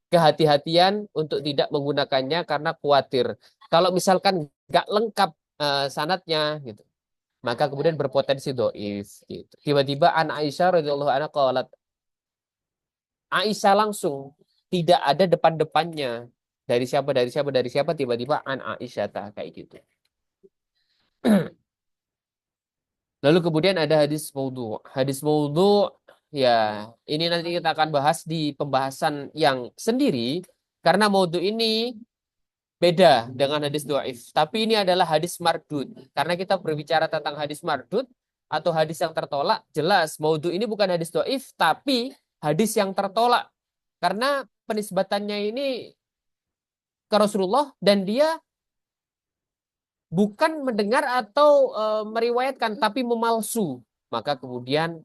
kehati-hatian untuk tidak menggunakannya karena khawatir. Kalau misalkan nggak lengkap sanatnya gitu, maka kemudian berpotensi doif gitu. Tiba-tiba an Aisyah radhiyallahu anha qalat, Aisyah langsung tidak ada depan-depannya. Dari siapa, dari siapa, dari siapa, tiba-tiba an Aisyah kayak gitu. Lalu kemudian ada hadis maudhu. Hadis maudhu ya, ini nanti kita akan bahas di pembahasan yang sendiri karena maudhu ini beda dengan hadis dhaif. Tapi ini adalah hadis mardud. Karena kita berbicara tentang hadis mardud atau hadis yang tertolak, jelas maudhu ini bukan hadis dhaif tapi hadis yang tertolak. Karena penisbatannya ini ke Rasulullah dan dia bukan mendengar atau meriwayatkan tapi memalsu. Maka kemudian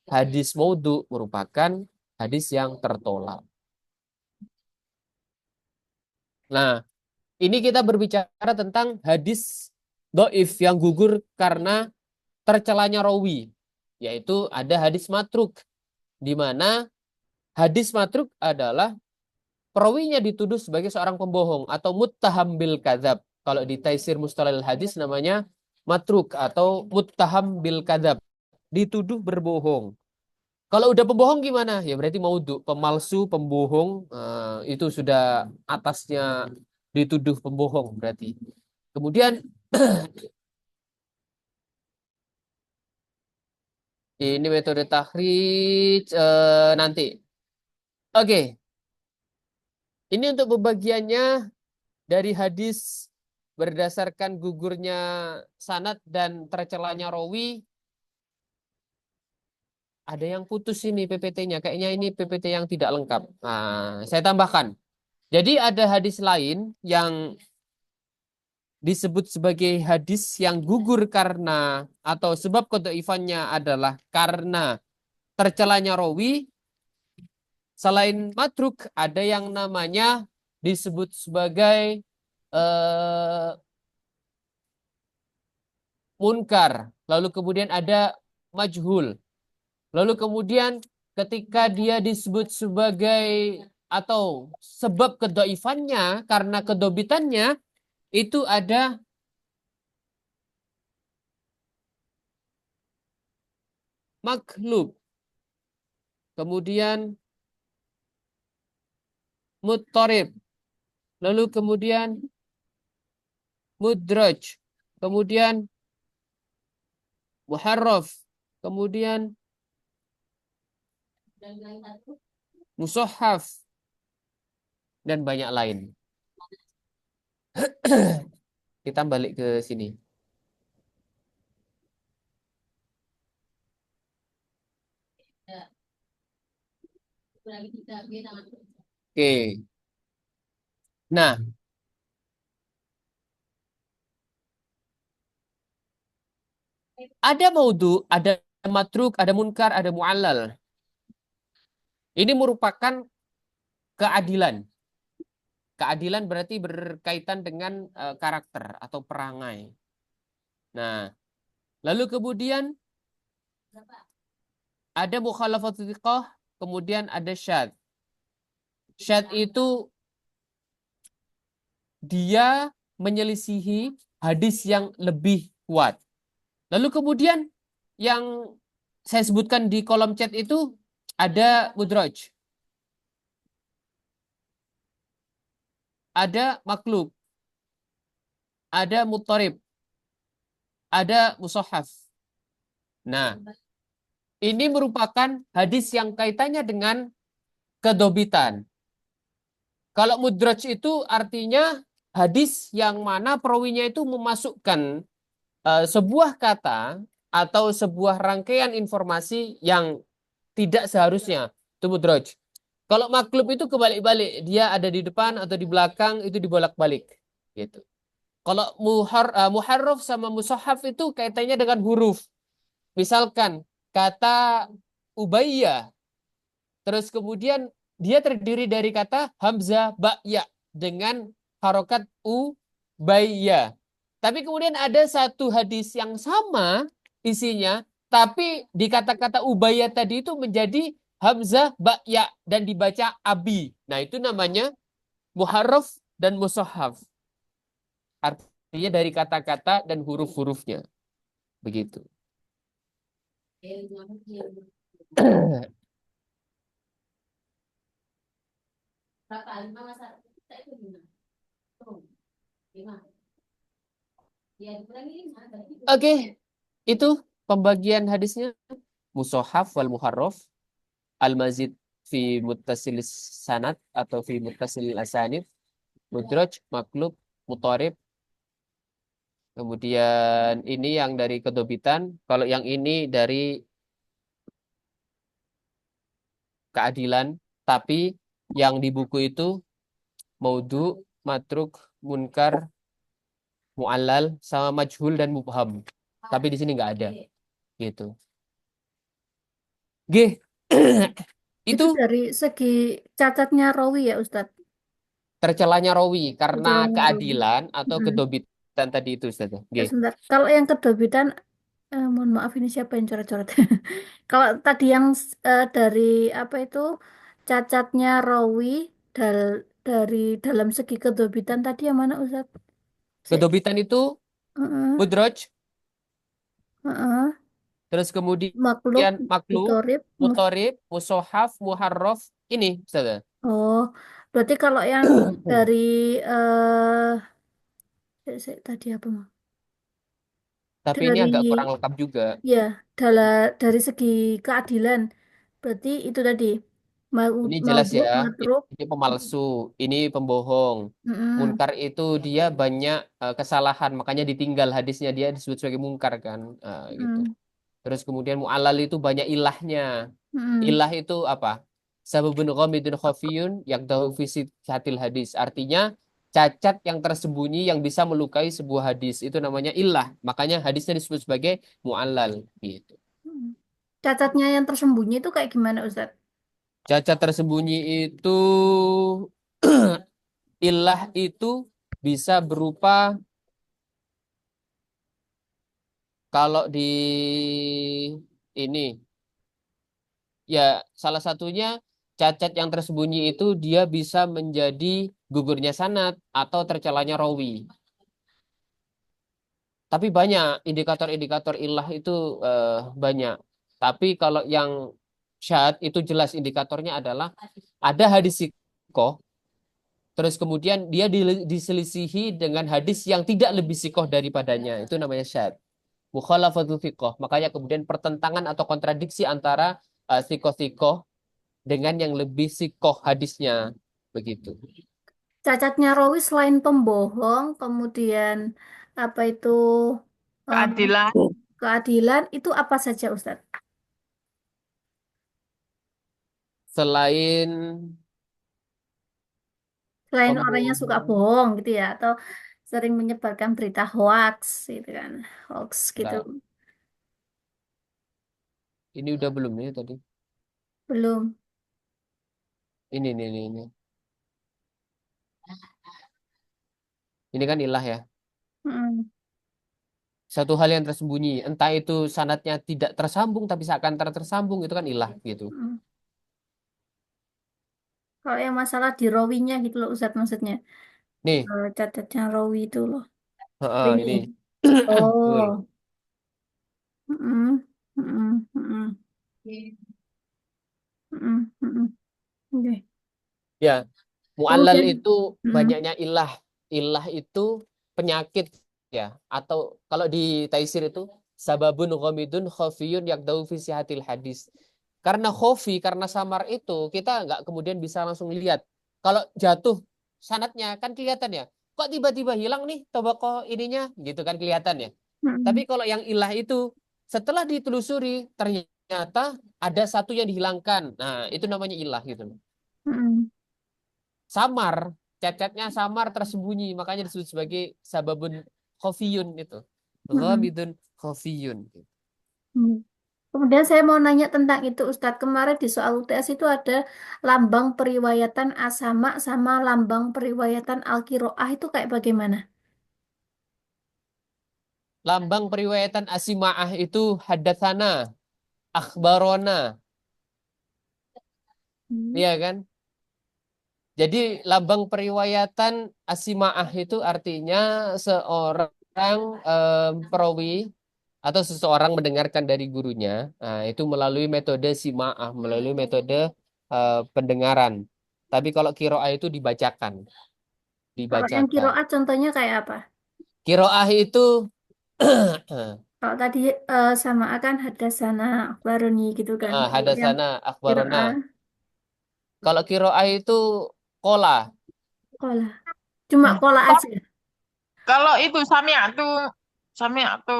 hadis maudhu merupakan hadis yang tertolak. Nah, ini kita berbicara tentang hadis dhaif yang gugur karena tercelanya rawi, yaitu ada hadis matruk, di mana hadis matruk adalah perawinya dituduh sebagai seorang pembohong atau muttaham bil kadzab. Kalau di Taisir Mustalahil Hadis namanya matruk atau muttaham bil kadzab, dituduh berbohong. Kalau udah pembohong gimana? Ya berarti maudhu, pemalsu, pembohong, itu sudah atasnya dituduh pembohong berarti. Kemudian ini metode takhrij nanti. Oke. Ini untuk pembagiannya dari hadis berdasarkan gugurnya sanad dan tercelanya rawi. Ada yang putus ini PPT-nya. Kayaknya ini PPT yang tidak lengkap. Nah, saya tambahkan. Jadi ada hadis lain yang disebut sebagai hadis yang gugur karena atau sebab kedhaifannya adalah karena tercelanya rawi. Selain matruk ada yang namanya disebut sebagai munkar. Lalu kemudian ada majhul. Lalu kemudian ketika dia disebut sebagai atau sebab kedhaifannya karena kedobitannya itu ada maklub. Kemudian muttarib. Lalu kemudian mudraj. Kemudian muharraf. Kemudian mushaf dan banyak lain. Kita balik ke sini. Oke. Nah, ada maudhu, ada matruk, ada munkar, ada mu'allal. Ini merupakan keadilan. Keadilan berarti berkaitan dengan karakter atau perangai. Nah, lalu kemudian ada mukhalafatul thiqah, kemudian ada syadz. Syadz itu dia menyelisihi hadis yang lebih kuat. Lalu kemudian yang saya sebutkan di kolom chat itu ada mudraj, ada maklub, ada muttarib, ada mushahhaf. Nah, ini merupakan hadis yang kaitannya dengan kedobitan. Kalau mudraj itu artinya hadis yang mana perawinya itu memasukkan sebuah kata atau sebuah rangkaian informasi yang tidak seharusnya. Itu mudraj. Kalau maklub itu kebalik-balik, dia ada di depan atau di belakang, itu dibolak-balik gitu. Kalau muharraf sama mushahhaf itu kaitannya dengan huruf. Misalkan kata Ubayyah, terus kemudian dia terdiri dari kata hamzah ba ya dengan harokat Ubayyah. Tapi kemudian ada satu hadis yang sama isinya, tapi di kata-kata Ubayyah tadi itu menjadi hamzah ba ya dan dibaca abi. Nah, itu namanya muharraf dan mushahhaf. Artinya dari kata-kata dan huruf-hurufnya. Begitu. Oke, itu pembagian hadisnya. Mushahhaf wal muharraf, al-mazid fi muttasilis sanad atau fi muttasilil asanid, mudraj, maklub, mutarib. Kemudian ini yang dari kedobitan, kalau yang ini dari keadilan, tapi yang di buku itu maudhu, matruk, munkar, mu'allal, sama majhul dan mubham. Tapi di sini nggak ada. Gitu. G. Itu Itu dari segi cacatnya rawi ya Ustadz. tercelanya rawi karena Tercelanya rawi. keadilan atau Hmm. kedobitan tadi itu Ustaz. G. Sebentar. Kalau yang kedobitan, mohon maaf ini siapa yang coret-coret. Kalau tadi yang dari apa itu cacatnya rawi dari dalam segi kedobitan tadi yang mana Ustadz? Kedobitan itu Heeh, mudraj, heeh. terus Maklub, kemudian maklub, mutorib, mutorib, musohaf, muharraf, ini Ustaz. oh, berarti kalau yang dari tadi apa Mas? Tapi ini Dari agak kurang lengkap juga. ya dari segi keadilan, berarti itu tadi Ini jelas maudhu, ya, matruk. ini pemalsu, ini pembohong. Mm-mm, Munkar itu dia banyak kesalahan, makanya ditinggal hadisnya, dia disebut sebagai munkar kan, gitu. mm, Terus kemudian mu'allal itu banyak ilahnya. mm-mm. Ilah itu apa? Sababun ghamidun khafiyun yang fisit hatil hadis. Artinya cacat yang tersembunyi yang bisa melukai sebuah hadis. Itu namanya ilah. Makanya hadisnya disebut sebagai mu'allal. Gitu. Mm. Cacatnya yang tersembunyi itu kayak gimana Ustadz? Cacat tersembunyi itu ilah itu bisa berupa kalau di ini ya salah satunya cacat yang tersembunyi itu dia bisa menjadi gugurnya sanad atau tercelanya rawi. Tapi banyak indikator-indikator ilah itu banyak. Tapi kalau yang syad itu jelas indikatornya adalah ada hadis sikoh, terus kemudian dia diselisihi dengan hadis yang tidak lebih sikoh daripadanya. Itu namanya syad. Mukhalafatul fiqh. Makanya kemudian pertentangan atau kontradiksi antara sikoh-sikoh dengan yang lebih sikoh hadisnya. Begitu. Cacatnya rawi selain pembohong, kemudian apa itu em, Keadilan. Hmm. keadilan itu apa saja Ustadz? Selain Selain orangnya suka pembohong, bohong gitu ya, atau sering menyebarkan berita hoax gitu kan, hoax gitu. enggak. Ini udah belum nih tadi. Belum. Ini, ini, ini, ini. Ini kan ilah ya. Mm, Satu hal yang tersembunyi. Entah itu sanatnya tidak tersambung, tapi seakan tersambung, itu kan ilah gitu. mm. Kalau yang masalah di rawinya gitu loh Ustadz maksudnya. Nih, Catatnya rawi itu loh. heeh, Ini. ini. Oh. Betul. Mm, mm, mm, mm, mm, oke. Ya, mu'allal Kemudian, itu mm, banyaknya ilah. Ilah itu penyakit ya. Atau kalau di Taisir itu sababun ghamidun khafiyun yakdau fi sihatil hadis. Karena khofi, karena samar itu kita nggak kemudian bisa langsung lihat. Kalau jatuh sanatnya kan kelihatan ya. Kok tiba-tiba hilang nih tobako ininya gitu kan kelihatan ya. Tapi mm, kalau yang ilah itu setelah ditelusuri ternyata ada satu yang dihilangkan. Nah, itu namanya ilah gitu. mm, Samar, cacatnya samar tersembunyi, makanya disebut sebagai sababun khofiyun itu. mm, Ghamidun khofiyun. mm. Kemudian saya mau nanya tentang itu Ustadz. Kemarin di soal UTS itu ada lambang periwayatan asama sama lambang periwayatan al-qiraah itu kayak bagaimana? Lambang periwayatan asimaah itu hadatsana, akhbarona, Hmm. iya kan? Jadi lambang periwayatan asimaah itu artinya seorang perawi atau seseorang mendengarkan dari gurunya, nah, itu melalui metode simaah, melalui metode pendengaran. Tapi kalau kiroah itu dibacakan, Kalau yang dibacakan. qiraat contohnya kayak apa? Kiroah itu Kalau tadi sama akan hadasana akhbaroni gitu kan. Kalau yang hadasana qiraah akhbarona. Kalau kiroah itu kola. kola. Cuma kola Oh, aja. kalau itu Sami'atu.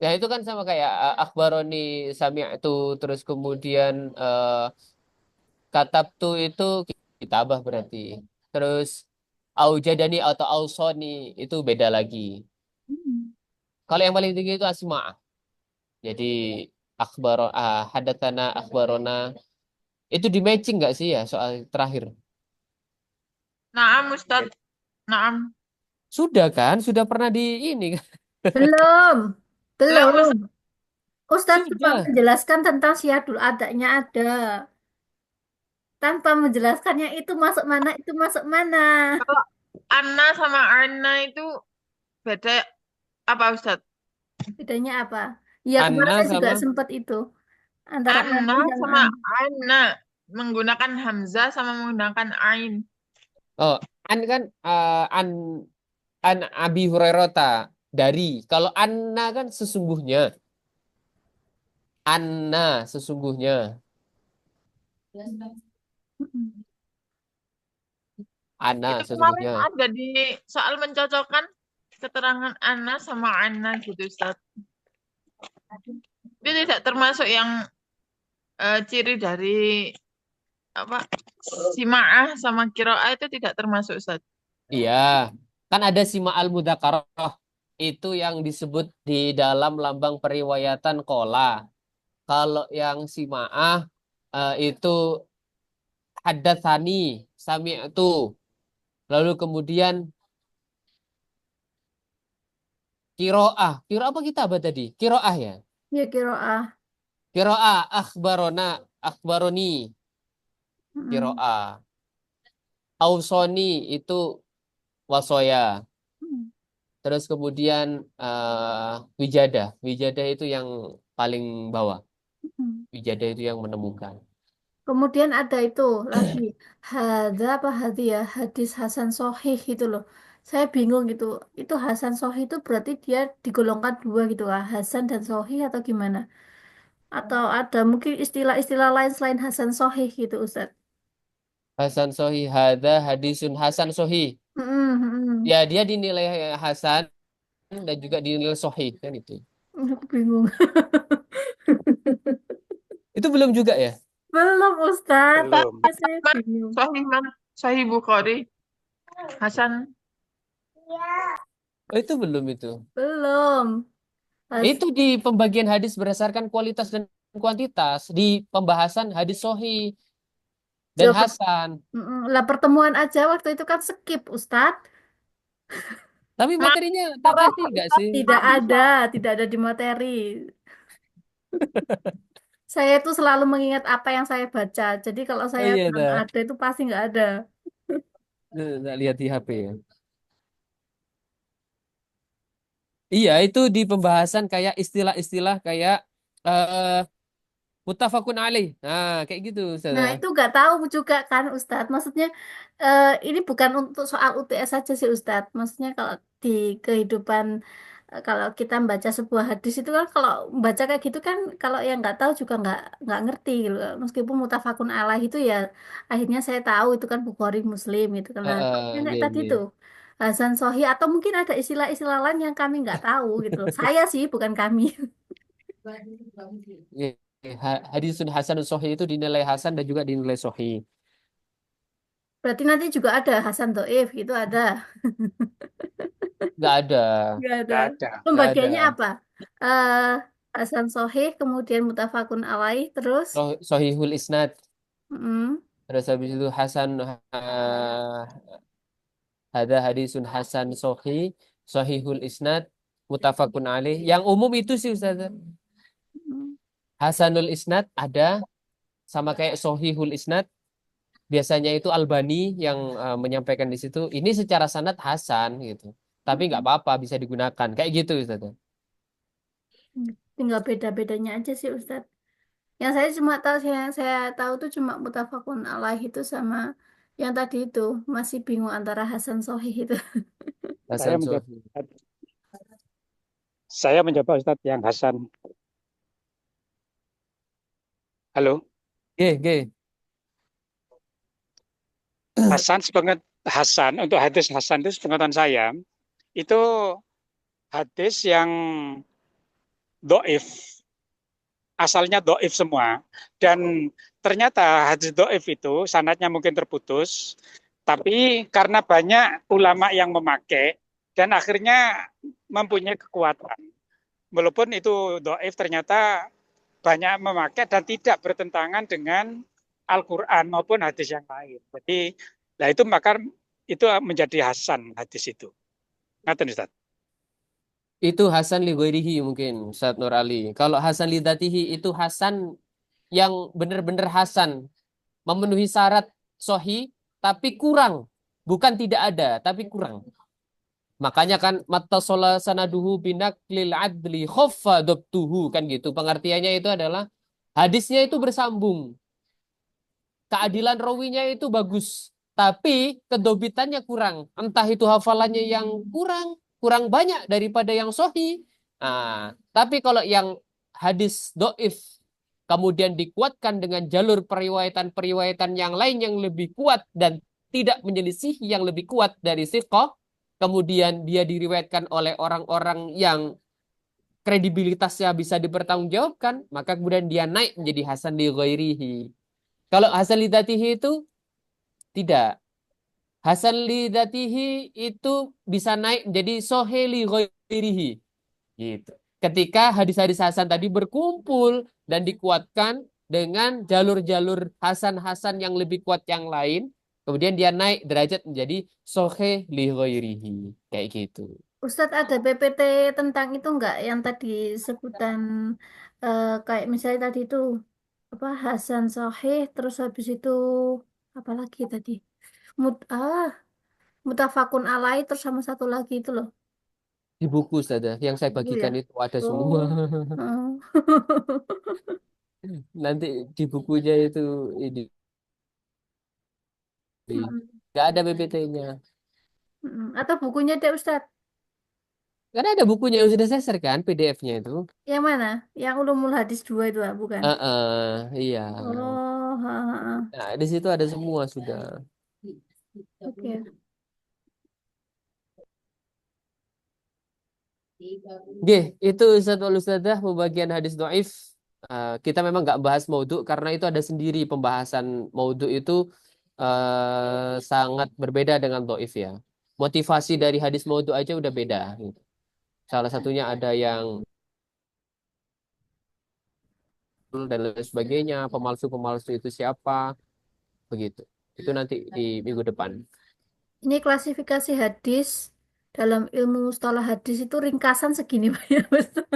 Ya itu kan sama kayak akhbaroni sami'tu terus kemudian katabtu itu kitabah berarti. Terus aujadani atau ausoni itu beda lagi. Hmm. Kalau yang paling tinggi itu asma'. Jadi hadatsana akhbarona itu di matching nggak sih ya soal terakhir? Naam, Ustadz. Naam. Sudah kan? Sudah pernah di ini kan? Belum. Lah, Belum. Ustadz cuma Sudah. menjelaskan tentang syiadul adanya ada. Tanpa menjelaskannya itu masuk mana. kalau Anna sama Anna itu beda apa, Ustadz? Bedanya apa? Ya kemarin Anna saya juga sama sempat itu. Antara Anna ani sama sama an. Anna menggunakan hamzah sama menggunakan ain. oh kan an Abi Hurairota dari kalau Anna kan sesungguhnya Anna sesungguhnya Mm-mm. Anna Itu kemarin sesungguhnya ada di soal mencocokkan keterangan Anna sama Anna gitu, Ustadz. Itu tidak termasuk yang ciri dari apa simaah sama kiroah itu tidak termasuk, Ustadz. iya kan ada sima al mudzakarah itu yang disebut di dalam lambang periwayatan kola kalau yang simaah itu hadatsani sami'tu lalu kemudian kiroah apa kita apa tadi kiroah ya Ya kiroah. kiroah akhbarona akhbaroni Mm-mm. kiroah ausoni itu wasoya Mm-mm. terus kemudian wijada itu yang paling bawah Mm-mm. wijada itu yang menemukan Kemudian ada itu lagi. Hadza apa hadi ya? Hadis Hasan Sohih itu loh. Saya bingung gitu. Itu Hasan Sohih itu berarti dia digolongkan dua gitu lah. Hasan dan Sohih atau gimana? Atau ada mungkin istilah-istilah lain selain Hasan Sohih gitu Ustaz. Hasan Sohi hada hadisun Hasan Sohi Mm-mm, mm-mm. ya dia dinilai Hasan dan juga dinilai Sohi kan itu Aku bingung. belum juga ya Belum, Ustadz. Belum. Saya Man, bingung. Sahih man, Sahih Bukhari, Hasan. Oh, itu belum itu. Belum. Itu di pembagian hadis berdasarkan kualitas dan kuantitas. Di pembahasan hadis sahih dan Coba, hasan. lah pertemuan aja waktu itu kan skip, Ustadz. Tapi materinya tak pasti nggak sih? Tidak ada di materi. Saya tuh selalu mengingat apa yang saya baca. Jadi kalau Oh saya iya, bilang dah. ada itu pasti nggak ada. Nggak lihat di HP ya. Iya, itu di pembahasan kayak istilah-istilah kayak eh muttafaqun alaih. Nah, kayak gitu, Ustaz. Nah, itu nggak tahu juga kan, Ustadz. Maksudnya ini bukan untuk soal UTS saja sih, Ustadz. Maksudnya kalau di kehidupan, kalau kita membaca sebuah hadis itu kan, kalau membaca kayak gitu kan, kalau yang nggak tahu juga nggak ngerti gitu. Meskipun mutafakun alaih itu ya, akhirnya saya tahu itu kan Bukhari Muslim itu kan. Nah, yang kayak Nggih, tadi nggih. tuh Hasan Sohi atau mungkin ada istilah-istilah lain yang kami nggak tahu gitu. Saya sih, bukan kami. Nggih. Hadisun hasanun sahih itu dinilai hasan dan juga dinilai sahih. Berarti nanti juga ada Hasan Doif gitu ada. Nggak ada. Nggak ada. Nggak ada. Nggak ada. Pembagiannya apa? eh Hasan Sohih, kemudian Mutafakun Alaih, terus Sahihul isnad. mm, Terus habis itu hasan ada hadisun hasan sahih, sahihul isnad, muttafaqun alaih. Yang umum itu sih Ustaz. mm, Hasanul isnad ada sama kayak sahihul isnad. Biasanya itu Albani yang menyampaikan di situ. Ini secara sanad hasan gitu. Tapi nggak apa-apa bisa digunakan. Kayak gitu Ustaz. tinggal beda-bedanya aja sih Ustadz. Yang saya cuma tahu, yang saya tahu tuh cuma Mutafakun Alaih itu sama yang tadi itu masih bingung antara Hasan Sohih itu. Saya Hasan menjawab, sahih. saya menjawab Ustadz yang Hasan. Halo, Oke, oke. Hasan untuk hadis Hasan itu sepengetahuan saya itu hadis yang doif, asalnya doif semua, dan ternyata hadis doif itu sanadnya mungkin terputus, tapi karena banyak ulama yang memakai dan akhirnya mempunyai kekuatan. Walaupun itu doif ternyata banyak memakai dan tidak bertentangan dengan Al-Quran maupun hadis yang lain. Jadi, nah itu maka itu menjadi hasan hadis itu. Ngaten Ustaz. Itu hasan li ghairihi mungkin Ustaz Nur Ali. Kalau hasan li dzatihi itu hasan yang benar-benar hasan, memenuhi syarat sahih tapi kurang. Bukan tidak ada, tapi kurang. Makanya kan mattasola sanaduhu binaklil adli khoffa dobtuhu kan gitu. Pengertiannya itu adalah hadisnya itu bersambung. Keadilan rawinya itu bagus. Tapi kedobitannya kurang. Entah itu hafalannya yang kurang banyak daripada yang sahih. Nah, tapi kalau yang hadis doif kemudian dikuatkan dengan jalur periwayatan-periwayatan yang lain yang lebih kuat dan tidak menyelisih yang lebih kuat dari siqah, kemudian dia diriwayatkan oleh orang-orang yang kredibilitasnya bisa dipertanggungjawabkan, maka kemudian dia naik menjadi hasan li ghairihi. Kalau hasan li dzatihi itu tidak. Hasan li dzatihi itu bisa naik menjadi sahih li ghairihi. Gitu. Ketika hadis-hadis hasan tadi berkumpul dan dikuatkan dengan jalur-jalur hasan-hasan yang lebih kuat yang lain, kemudian dia naik derajat menjadi sahih li ghairihi. Kayak gitu. Ustadz ada PPT tentang itu nggak yang tadi sebutan kayak misalnya tadi itu apa Hasan Sohih terus habis itu apa lagi tadi Mut Mutafakun Alaih terus sama satu lagi itu loh. Di buku saja yang saya Itu ya. bagikan itu ada semua. Oh. Oh. Nanti di bukunya itu ini Mm-mm. nggak ada PPT-nya. Mm-mm. Atau bukunya deh Ustadz. Karena ada bukunya yang sudah saya share kan PDF-nya itu. Yang mana? Yang Ulumul Hadis 2 itu bukan? Iya. Oh, ha, ha, ha. Nah, di situ ada semua sudah. Oke. Oke, itu Ustaz wal Ustazah pembagian hadis dhaif. kita memang nggak bahas maudhu karena itu ada sendiri pembahasan maudhu itu sangat berbeda dengan doif ya. Motivasi dari hadis maudhu aja udah beda gitu. Salah satunya ada yang dan lain sebagainya, pemalsu-pemalsu itu siapa, begitu. Itu nanti di minggu depan. Ini klasifikasi hadis dalam ilmu mustalah hadis itu ringkasan segini banyak, Ustaz.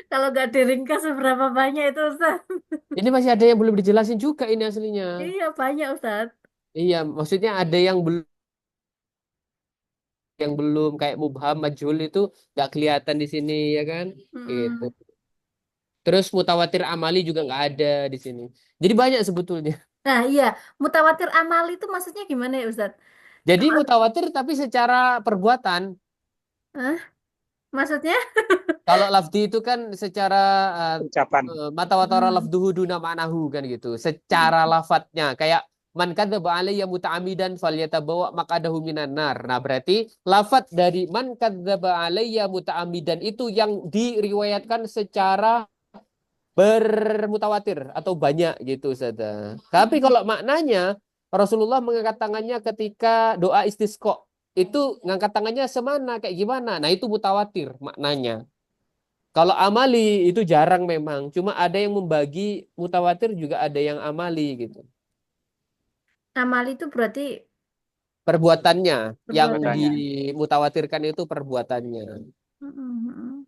Kalau nggak diringkas seberapa banyak itu, Ustaz? Ini masih ada yang belum dijelasin juga ini aslinya. Iya, banyak, Ustaz. Iya, maksudnya ada yang belum kayak mubham majhul itu nggak kelihatan di sini ya kan? Gitu. Mm-mm. Terus mutawatir amali juga nggak ada di sini. Jadi banyak sebetulnya. Nah, iya, mutawatir amal itu maksudnya gimana ya, Ustaz? Jadi mutawatir tapi secara perbuatan. Hah? Maksudnya? Kalau lafzi itu kan secara Ucapan. mata watara Hmm. lafduhu duna ma'nahu kan gitu. Secara lafadznya kayak man kadzdzaba alayya muta'ammidan falyatabawa maq'adahu minan nar. Nah, berarti lafadz dari man kadzdzaba alayya muta'ammidan itu yang diriwayatkan secara bermutawatir atau banyak gitu Ustaz. Tapi kalau maknanya Rasulullah mengangkat tangannya ketika doa istisqa itu ngangkat tangannya semana kayak gimana? Nah, itu mutawatir maknanya. Kalau amali itu jarang memang. Cuma ada yang membagi mutawatir juga ada yang amali gitu. Amal itu berarti Perbuatannya yang perbuatannya. dimutawatirkan itu perbuatannya. Mm-mm.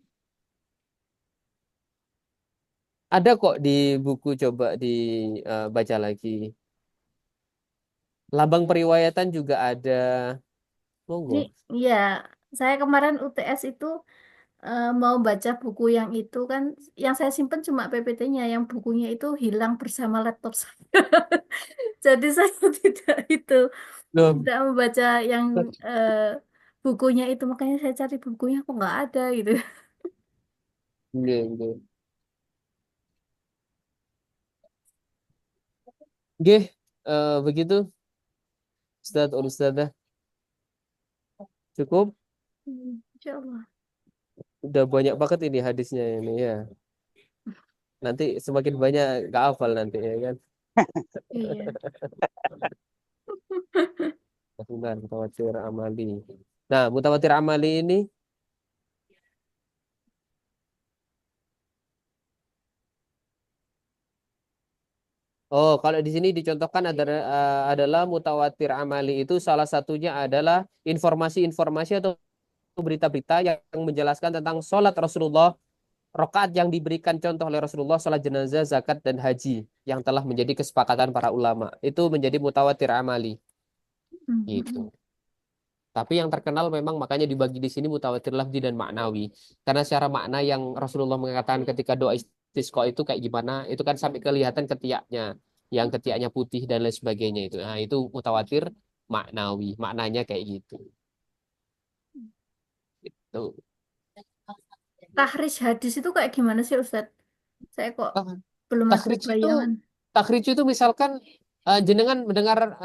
Ada kok di buku coba dibaca lagi. Lambang periwayatan juga ada. Ini, Monggo. ya, saya kemarin UTS itu mau baca buku yang itu kan, yang saya simpen cuma PPT-nya, yang bukunya itu hilang bersama laptop saya. Jadi saya Loh, tidak membaca yang eh, bukunya itu, makanya saya cari bukunya kok nggak ada gitu. nggih, nggih. Nggih, begitu Ustaz Ustazah. Cukup. Insya Allah. Udah banyak banget ini hadisnya ini ya. Nanti semakin banyak gak hafal nanti ya kan. Iya. Benar, mutawatir amali. Nah, mutawatir amali ini kalau di sini dicontohkan adalah mutawatir amali itu salah satunya adalah informasi-informasi atau berita-berita yang menjelaskan tentang sholat Rasulullah, rakaat yang diberikan contoh oleh Rasulullah, sholat jenazah, zakat, dan haji yang telah menjadi kesepakatan para ulama. Itu menjadi mutawatir amali. Gitu. Tapi yang terkenal memang makanya dibagi di sini mutawatir lafzi dan maknawi. Karena secara makna yang Rasulullah mengatakan ketika doa istisqa itu kayak gimana, itu kan sampai kelihatan ketiaknya, yang ketiaknya putih dan lain sebagainya itu. Nah, itu mutawatir maknawi, maknanya kayak gitu. Gitu. Tahrij hadis itu kayak gimana sih, Ustadz? Saya kok Ah, belum ada Takhrij itu bayangan. takhrij itu misalkan jenengan mendengar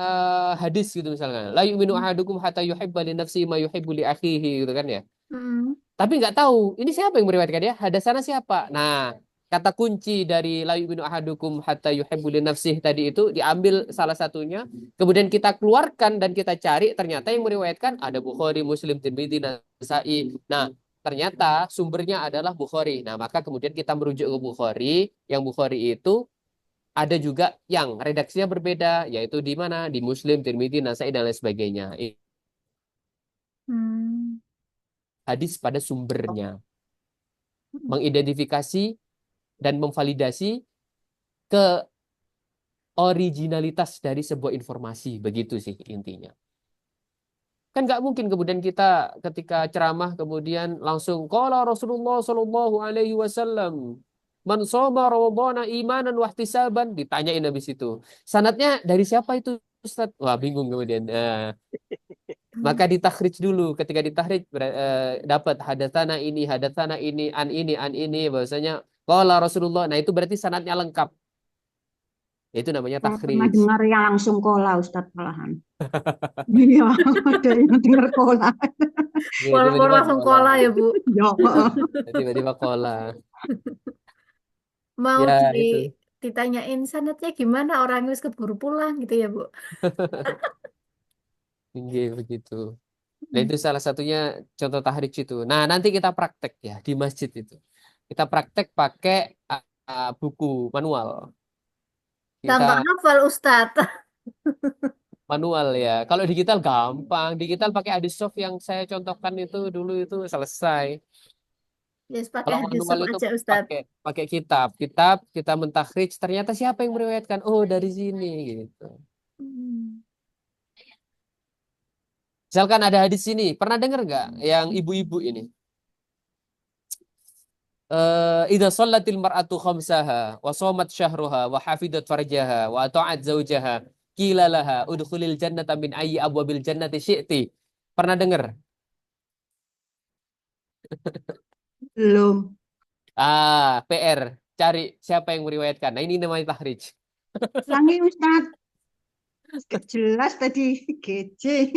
hadis gitu misalkan. La yu'minu ahadukum hatta yuhibba li nafsihi ma yuhibbu li akhihi gitu kan ya. Hmm. Tapi nggak tahu ini siapa yang meriwayatkan ya, hadasana siapa. Nah, kata kunci dari la yu'minu ahadukum hatta yuhibbu li nafsihi tadi itu diambil salah satunya, kemudian kita keluarkan dan kita cari, ternyata yang meriwayatkan ada Bukhari, Muslim, Tirmidzi, Nasa'i. Nah, ternyata sumbernya adalah Bukhari. Nah, maka kemudian kita merujuk ke Bukhari, yang Bukhari itu ada juga yang redaksinya berbeda, yaitu di mana? Di Muslim, Tirmidzi, Nasa'i, dan lain sebagainya. Hmm. Hadis pada sumbernya. Mengidentifikasi dan memvalidasi keoriginalitas dari sebuah informasi. Begitu sih intinya. Kan nggak mungkin kemudian kita ketika ceramah kemudian langsung qala Rasulullah Shallallahu Alaihi Wasallam man shoma ramadhana imanan wahtisaban, ditanyain habis itu. Sanadnya dari siapa itu Ustaz? Wah, bingung kemudian. Maka ditakhrij dulu. Ketika ditakhrij dapat hadatsana ini bahwasanya qala Rasulullah. Nah, itu berarti sanadnya lengkap. Itu namanya Saya pernah takhrij. dengar yang langsung kola Ustadz malahan. Iya, ada yang dengar kola. Iya, Walaupun tiba-tiba langsung kola. kola ya, Bu. Ya, heeh. Tiba-tiba kola. Mau Ya, itu. ditanyain sanatnya gimana orangnya wis keburu pulang gitu ya, Bu. Iya, begitu. Nah, Hmm. itu salah satunya contoh tahrij itu. Nah, nanti kita praktek ya di masjid itu. Kita praktek pakai buku manual. Gampang Kita hafal Ustadz. manual ya. Kalau digital gampang. Digital pakai hadis soft yang saya contohkan itu dulu itu selesai. Yes, pakai Kalau hadis manual soft itu aja Ustadz. pakai pakai kitab kita mentakhrij. Ternyata siapa yang meriwayatkan? Oh, dari sini gitu. Hmm. Misalkan ada hadis ini, pernah dengar nggak yang ibu-ibu ini? Idza shallatil mar'atu khamsaha wa shamat syahruha wa hafidat farjaha wa ata'at zaujaha qila laha udkhulil jannata min ayyi abwabil jannati syi'ti. Pernah dengar? Belum. PR, cari siapa yang meriwayatkan. Nah, ini namanya tahrij. Ulangi Ustaz. Gak jelas tadi. Gece.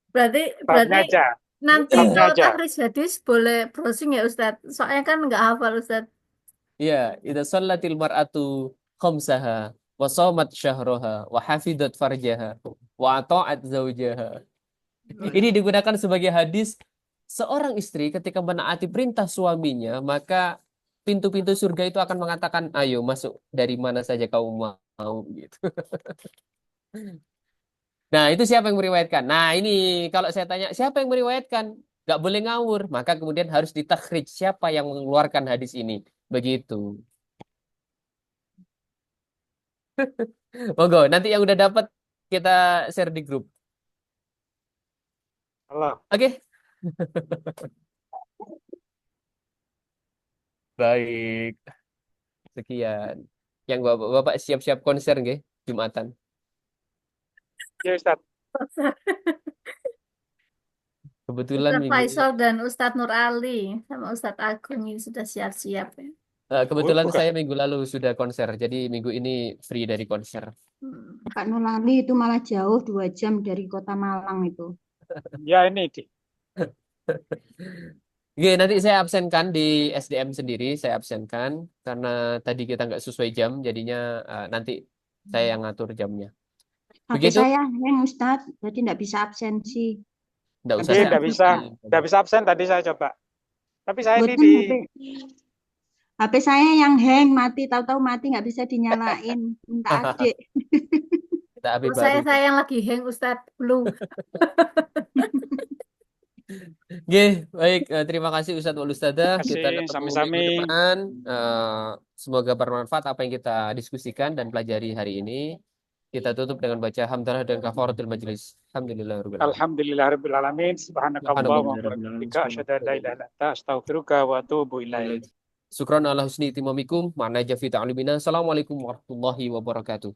Berarti Babnya berarti aja, nanti babnya kalau aja. tahris hadis boleh browsing ya Ustadz. Soalnya kan nggak hafal Ustadz. Ya, idza shallatil mar'atu khamsaha wa shamat syahraha wa hafidat farjaha wa ata'at zaujaha. Ini digunakan sebagai hadis seorang istri ketika menaati perintah suaminya, maka pintu-pintu surga itu akan mengatakan, "Ayo masuk dari mana saja kau mau." Gitu. Nah, itu siapa yang meriwayatkan? Nah, ini kalau saya tanya, siapa yang meriwayatkan? Gak boleh ngawur. Maka kemudian harus ditakhrij siapa yang mengeluarkan hadis ini. Begitu. Monggo, nanti yang udah dapat kita share di grup. Halo. Oke? Baik. Sekian. Yang Bapak siap-siap konser nggih, Jumatan. Ya Ustaz. Kebetulan Ustadz minggu ini Faisal dan Ustadz Nur Ali sama Ustadz Agung ini sudah siap-siap ya. kebetulan Bukan. saya minggu lalu sudah konser. Jadi minggu ini free dari konser. Hmm. Pak Nurlali itu malah jauh 2 jam dari kota Malang itu. Ya ini di. Oke, nanti saya absenkan di SDM sendiri, saya absenkan karena tadi kita nggak sesuai jam, jadinya nanti saya yang ngatur jamnya. HP Begitu? saya hang Ustaz, jadi tidak bisa absensi. Nggak usah Tadi saya nggak bisa absen tadi saya coba. Tapi saya ini Boten di HP saya yang hang mati, tahu-tahu mati nggak bisa dinyalain. Minta adik. kita HP Kalau baru. saya yang lagi hang Ustadz Blue. Oke, baik. Terima kasih Ustadz wal Ustadzah. Kita kasih ketemu minggu sami-sami. depan. Semoga bermanfaat apa yang kita diskusikan dan pelajari hari ini. Kita tutup dengan baca hamdalah dan kafaratul majlis. Alhamdulillahirabbil alamin. Alhamdulillahirabbil alamin. Subhanakallahumma wa Subhanallah. bihamdika asyhadu an la ilaha illa anta astaghfiruka wa atubu ilaik. Syukran ala husni timamikum. Ma'na jafi ta'limina. Assalamualaikum warahmatullahi wabarakatuh.